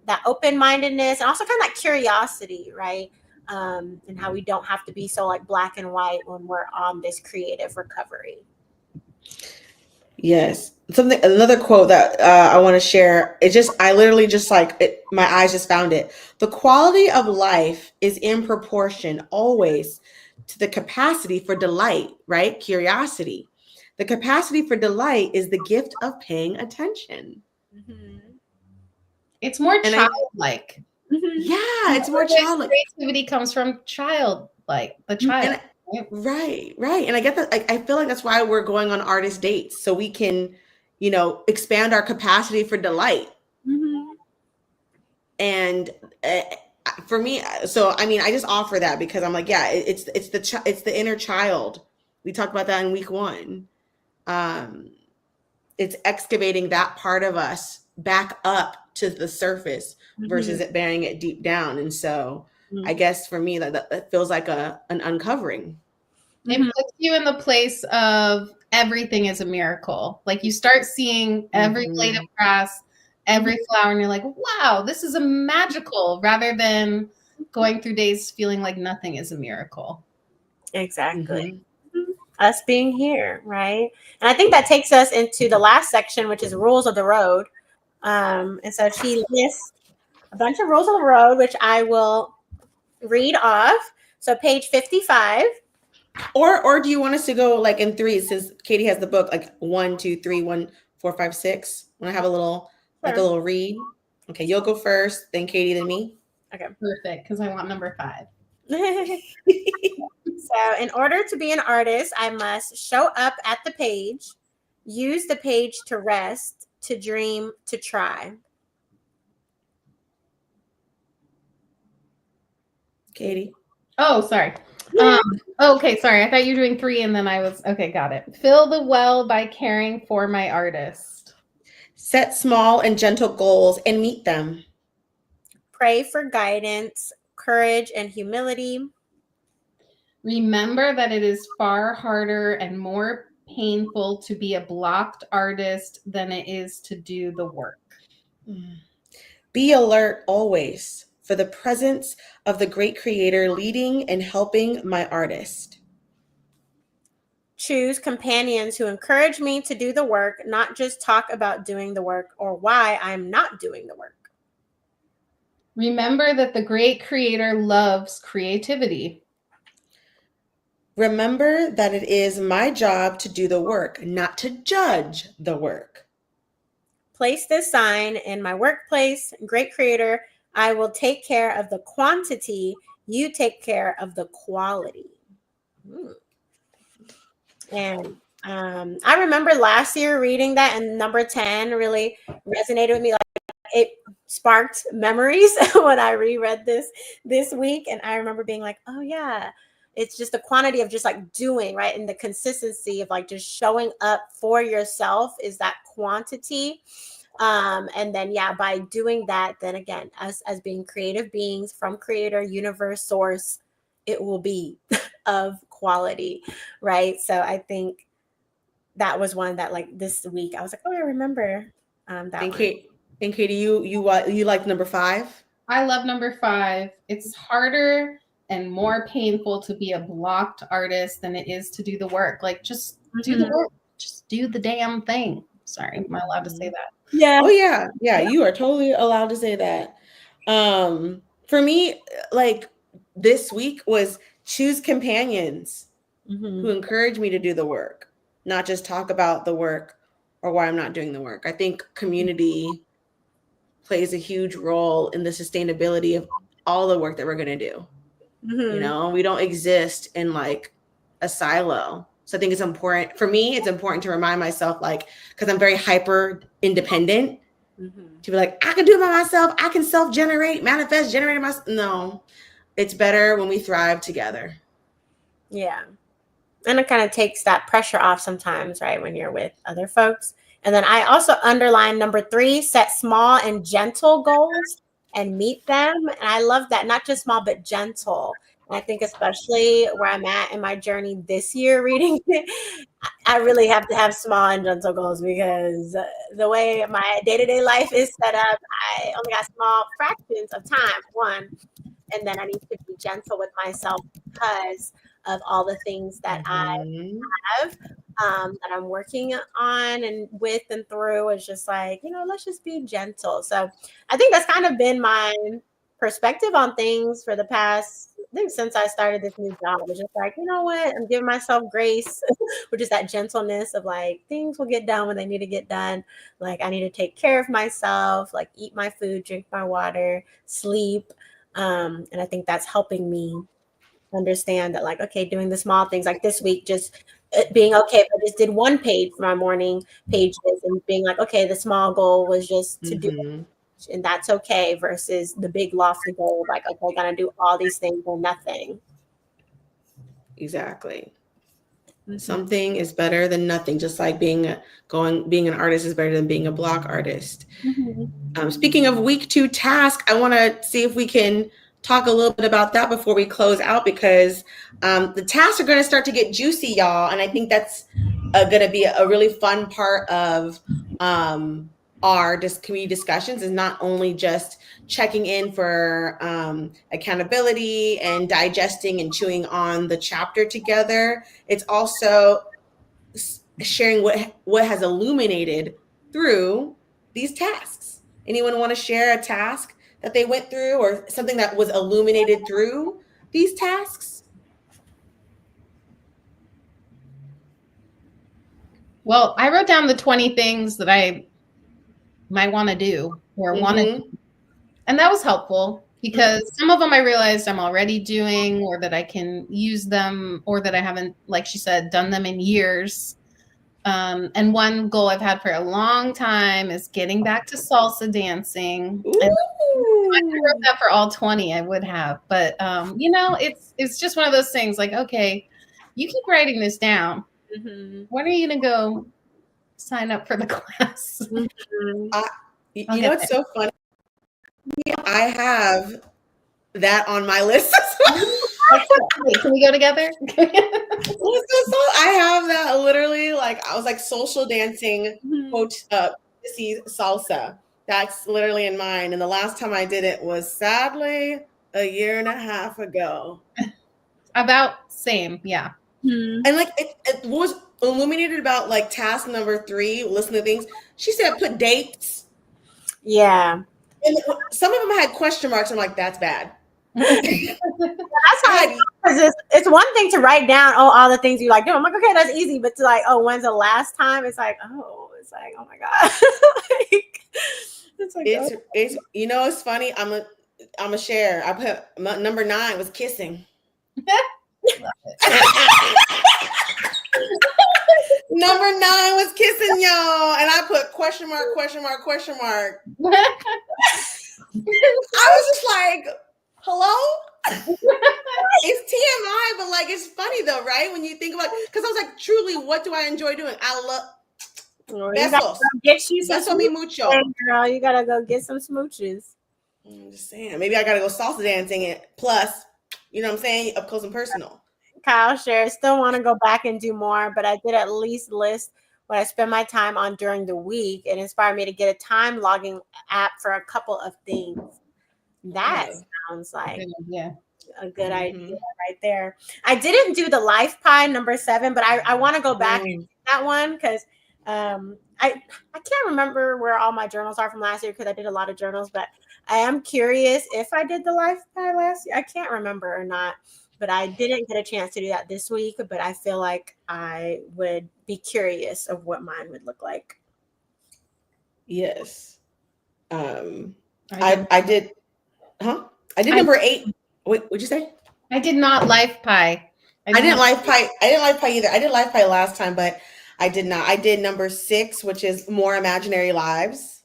That open-mindedness and also kind of that curiosity, right? And how we don't have to be so like black and white when we're on this creative recovery. Yes. Another quote that I want to share. I literally just my eyes just found it. The quality of life is in proportion always to the capacity for delight, right? Curiosity. The capacity for delight is the gift of paying attention. It's more childlike. Yeah, it's more childlike. Creativity comes from childlike, the child. Right. And I get that. I feel like that's why we're going on artist dates, so we can, you know, expand our capacity for delight. And for me, so I mean, I just offer that because I'm like, yeah, it's the inner child. We talked about that in week 1. It's excavating that part of us back up to the surface versus it burying it deep down. And so I guess for me that feels like an uncovering. It puts you in the place of everything is a miracle. Like you start seeing every blade of grass, every flower, and you're like, wow, this is a magical, rather than going through days feeling like nothing is a miracle. Exactly. Us being here, right? And I think that takes us into the last section, which is rules of the road. And so she lists a bunch of rules of the road, which I will read off. So page 55. Or do you want us to go like in 3, since Katie has the book, like 1, 2, 3, 1, 4, 5, 6? Want to have a little like a little read? Okay, you'll go first, then Katie, then me. Okay, perfect, because I want number 5. So in order to be an artist, I must show up at the page, use the page to rest, to dream, to try. Katie. Oh, sorry. Okay, sorry. I thought you were doing 3 and then I was, okay, got it. Fill the well by caring for my artist. Set small and gentle goals and meet them. Pray for guidance, courage, and humility. Remember that it is far harder and more painful to be a blocked artist than it is to do the work. Be alert always for the presence of the great creator leading and helping my artist. Choose companions who encourage me to do the work, not just talk about doing the work or why I'm not doing the work. Remember that the great creator loves creativity. Remember that it is my job to do the work, not to judge the work. Place this sign in my workplace. Great creator, I will take care of the quantity you take care of the quality. And I remember last year reading that, and number 10 really resonated with me. Like, it sparked memories when I reread this week. And I remember being like, oh yeah, it's just the quantity of just like doing, right? And the consistency of like just showing up for yourself is that quantity. And then, yeah, by doing that, then again, us as being creative beings from creator, universe, source, it will be of quality, right? So I think that was one that like this week I was like, oh, I remember that and one. And Katie, you like number 5? I love number 5. It's harder and more painful to be a blocked artist than it is to do the work. Like, just do the work. Just do the damn thing. Sorry, am I allowed to say that? Yeah. Oh yeah. You are totally allowed to say that. For me, like this week was choose companions who encourage me to do the work, not just talk about the work or why I'm not doing the work. I think community plays a huge role in the sustainability of all the work that we're going to do. You know, we don't exist in like a silo. So I think it's important for me. It's important to remind myself, like, because I'm very hyper independent, to be like, I can do it by myself. I can self-generate, manifest, generate myself. No, it's better when we thrive together. Yeah. And it kind of takes that pressure off sometimes, right? When you're with other folks. And then I also underline number 3, set small and gentle goals and meet them. And I love that, not just small, but gentle. And I think especially where I'm at in my journey this year reading, I really have to have small and gentle goals, because the way my day-to-day life is set up, I only got small fractions of time, one. And then I need to be gentle with myself because of all the things that I have, that I'm working on and with and through. Is just like, let's just be gentle. So I think that's kind of been my perspective on things for the past, I think, since I started this new job. It's just like, you know what? I'm giving myself grace, which is that gentleness of like, things will get done when they need to get done. Like, I need to take care of myself, like eat my food, drink my water, sleep. And I think that's helping me understand that, like, okay, doing the small things like this week, just being okay if I just did one page for my morning pages, and being like, okay, the small goal was just to do it, and that's okay, versus the big lofty goal, like, okay, I gotta do all these things or nothing. Exactly. Something is better than nothing, just like being an artist is better than being a block artist. Speaking of week 2 task, I want to see if we can talk a little bit about that before we close out, because the tasks are going to start to get juicy, y'all. And I think that's going to be a really fun part of our community discussions, is not only just checking in for accountability and digesting and chewing on the chapter together. It's also sharing what has illuminated through these tasks. Anyone want to share a task that they went through, or something that was illuminated through these tasks? Well, I wrote down the 20 things that I might want to do or want to do. And that was helpful, because some of them I realized I'm already doing, or that I can use them, or that I haven't, like she said, done them in years. And one goal I've had for a long time is getting back to salsa dancing. And I wrote that for all 20, I would have. But, it's just one of those things like, okay, you keep writing this down. When are you going to go sign up for the class? It's so funny. I have that on my list as well. Wait, can we go together? I have that literally, like, I was like social dancing, salsa. That's literally in mine. And the last time I did it was sadly a year and a half ago. About same, yeah. And like it was illuminated about like task number 3, listen to things. She said put dates. Yeah. And some of them had question marks. I'm like, that's bad. That's how it's one thing to write down all the things you like doing. I'm like, okay, that's easy. But to like, when's the last time? It's like, oh my god. It's funny. I'm gonna share. I put number 9 was kissing. Number 9 was kissing, y'all, and I put question mark. I was just like, hello? It's TMI, but like it's funny though, right? When you think about it, because I was like, truly, what do I enjoy doing? I love besos. Get you some Beso mi mucho. Girl, you gotta go get some smooches. I'm just saying, maybe I gotta go salsa dancing it. Plus, you know what I'm saying, up close and personal. Kyle shares, still want to go back and do more, but I did at least list what I spend my time on during the week. It inspired me to get a time logging app for a couple of things. That sounds like a good idea right there. I didn't do the Life Pie number 7, but I want to go back and do that one because I can't remember where all my journals are from last year because I did a lot of journals, but I am curious if I did the Life Pie last year. I can't remember or not, but I didn't get a chance to do that this week, but I feel like I would be curious of what mine would look like. Yes. I did. I did number 8. Wait, what'd you say? I did not Life Pie. I didn't Life Pie either. I did Life Pie last time, but I did not. I did number 6, which is More Imaginary Lives,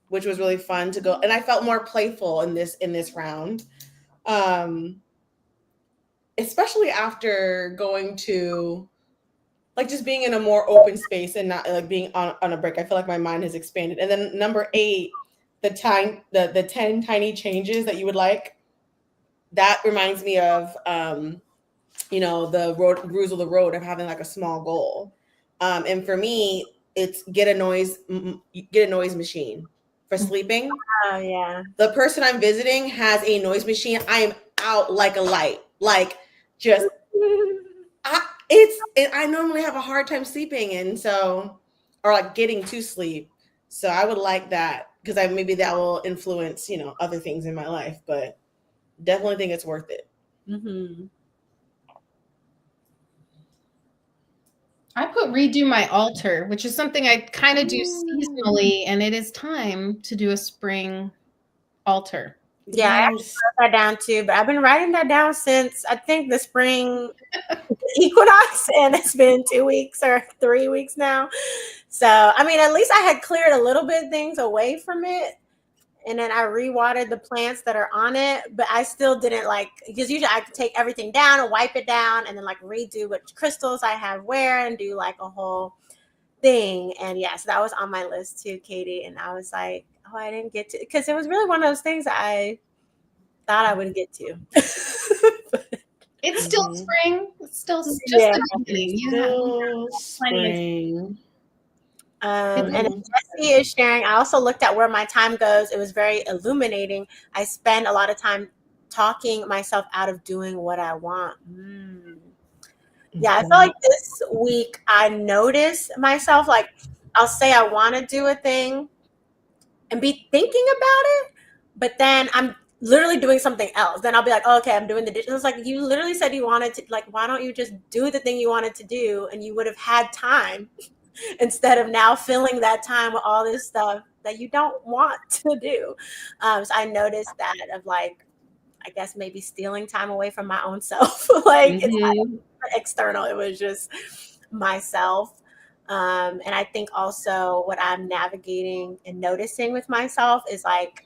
which was really fun to go. And I felt more playful in this round, especially after going to like just being in a more open space and not like being on a break. I feel like my mind has expanded. And then number 8, the 10 tiny changes that you would like. That reminds me of the rules of the road of having like a small goal. And for me, it's get a noise machine for sleeping. Oh yeah. The person I'm visiting has a noise machine. I am out like a light. Like just I normally have a hard time sleeping, and so or like getting to sleep. So I would like that because maybe that will influence, other things in my life, but definitely think it's worth it. I put redo my altar, which is something I kind of do seasonally, and it is time to do a spring altar. Yeah, I actually wrote that down too, but I've been writing that down since I think the spring equinox, and it's been 2 weeks or 3 weeks now. So, I mean, at least I had cleared a little bit of things away from it, and then I rewatered the plants that are on it, but I still didn't because usually I could take everything down and wipe it down and then like redo what crystals I have where and do like a whole thing. And yes, that was on my list too, Katie. And I was like, oh, I didn't get to, because it was really one of those things that I thought I would get to. It's still spring. It's still just the beginning. Still spring. And Jessie is sharing. I also looked at where my time goes. It was very illuminating. I spend a lot of time talking myself out of doing what I want. Yeah, I feel like this week I noticed myself, like I'll say I want to do a thing and be thinking about it, but then I'm literally doing something else. Then I'll be like, oh, okay, I'm doing the dishes. It's like, you literally said you wanted to, like, why don't you just do the thing you wanted to do and you would have had time instead of now filling that time with all this stuff that you don't want to do. So I noticed that of like, I guess maybe stealing time away from my own self. It's not external. It was just myself. And I think also what I'm navigating and noticing with myself is like,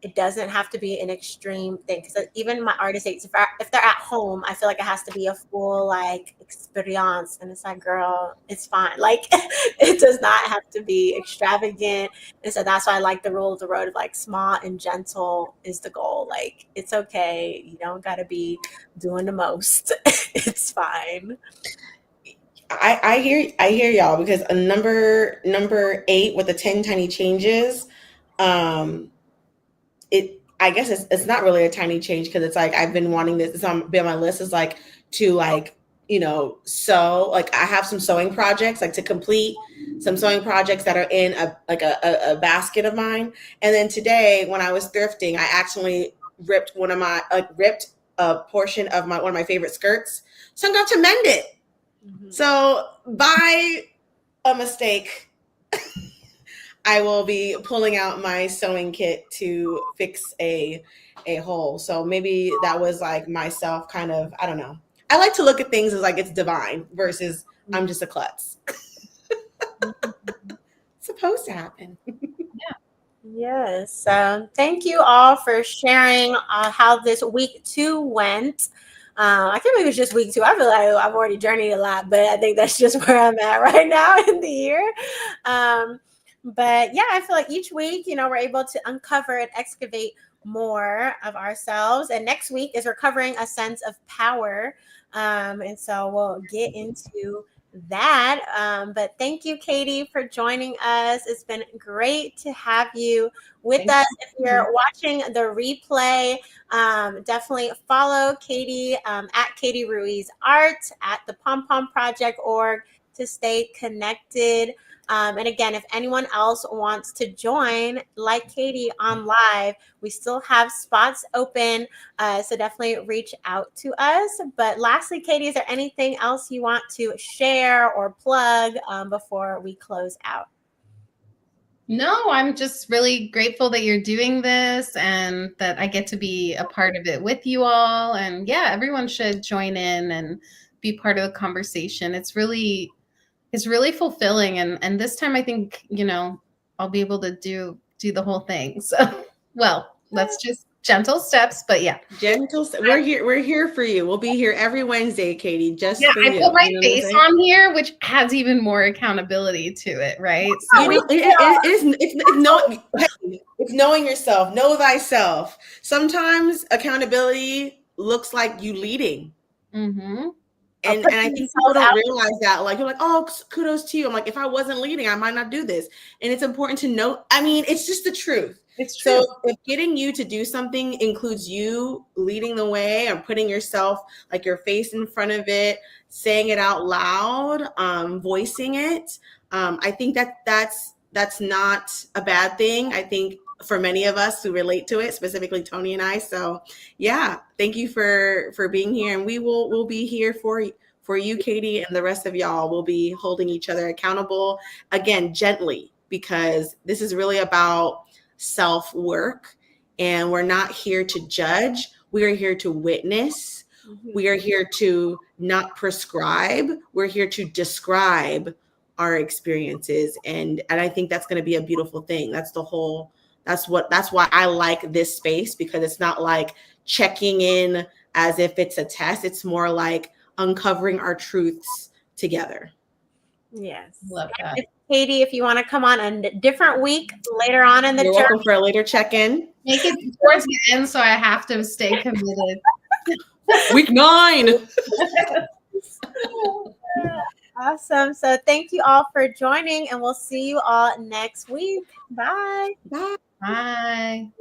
it doesn't have to be an extreme thing. Because even my artist dates, if they're at home, I feel like it has to be a full like experience. And it's like, girl, it's fine. Like it does not have to be extravagant. And so that's why I like the rule of the road of like small and gentle is the goal. Like it's okay. You don't got to be doing the most. It's fine. I hear y'all, because a number 8 with the 10 tiny changes, I guess it's not really a tiny change, because it's like I've been wanting this. It's been on my list, is like to like, sew. Like I have some sewing projects, like to complete some sewing projects that are in a basket of mine. And then today when I was thrifting, I actually ripped a portion of one of my favorite skirts. So I'm going to mend it. So by a mistake, I will be pulling out my sewing kit to fix a hole. So maybe that was like myself kind of, I don't know. I like to look at things as like it's divine versus I'm just a klutz. Supposed to happen. Yes. Thank you all for sharing how this week 2 went. I can't believe it's just week 2. I feel like I've already journeyed a lot, but I think that's just where I'm at right now in the year. But yeah, I feel like each week, we're able to uncover and excavate more of ourselves. And next week is recovering a sense of power. And so we'll get into that. But thank you, Katie, for joining us. It's been great to have you with us. If you're watching the replay, definitely follow Katie at Katie Ruiz Art at the Pom Pom Project org to stay connected. And again, if anyone else wants to join like Katie on live, we still have spots open. So definitely reach out to us. But lastly, Katie, is there anything else you want to share or plug before we close out? No, I'm just really grateful that you're doing this and that I get to be a part of it with you all. And yeah, everyone should join in and be part of the conversation. It's really fulfilling. And this time I think, I'll be able to do the whole thing. So, well, let's just gentle steps, but yeah. We're here for you. We'll be here every Wednesday, Katie, just for you. I put my face on here, which adds even more accountability to it, right? So it's knowing yourself, know thyself. Sometimes accountability looks like you leading. Mm-hmm. And I think people don't realize that. Like, you're like, oh, kudos to you. I'm like, if I wasn't leading, I might not do this. And it's important to know. I mean, it's just the truth. It's true. So if getting you to do something includes you leading the way or putting yourself, like your face in front of it, saying it out loud, voicing it, I think that's not a bad thing. I think for many of us who relate to it, specifically Tony and I. So yeah, thank you for being here. And we'll be here for you, Katie, and the rest of y'all. We'll be holding each other accountable, again, gently, because this is really about self-work, and we're not here to judge. We are here to witness. Mm-hmm. We are here to not prescribe. We're here to describe our experiences. And I think that's going to be a beautiful thing. That's why I like this space, because it's not like checking in as if it's a test. It's more like uncovering our truths together. Yes. Love that. Katie, if you want to come on a different week later on in the journey. You're welcome for a later check-in. Make it towards the end so I have to stay committed. Week 9. Awesome. So thank you all for joining, and we'll see you all next week. Bye. Bye. Bye.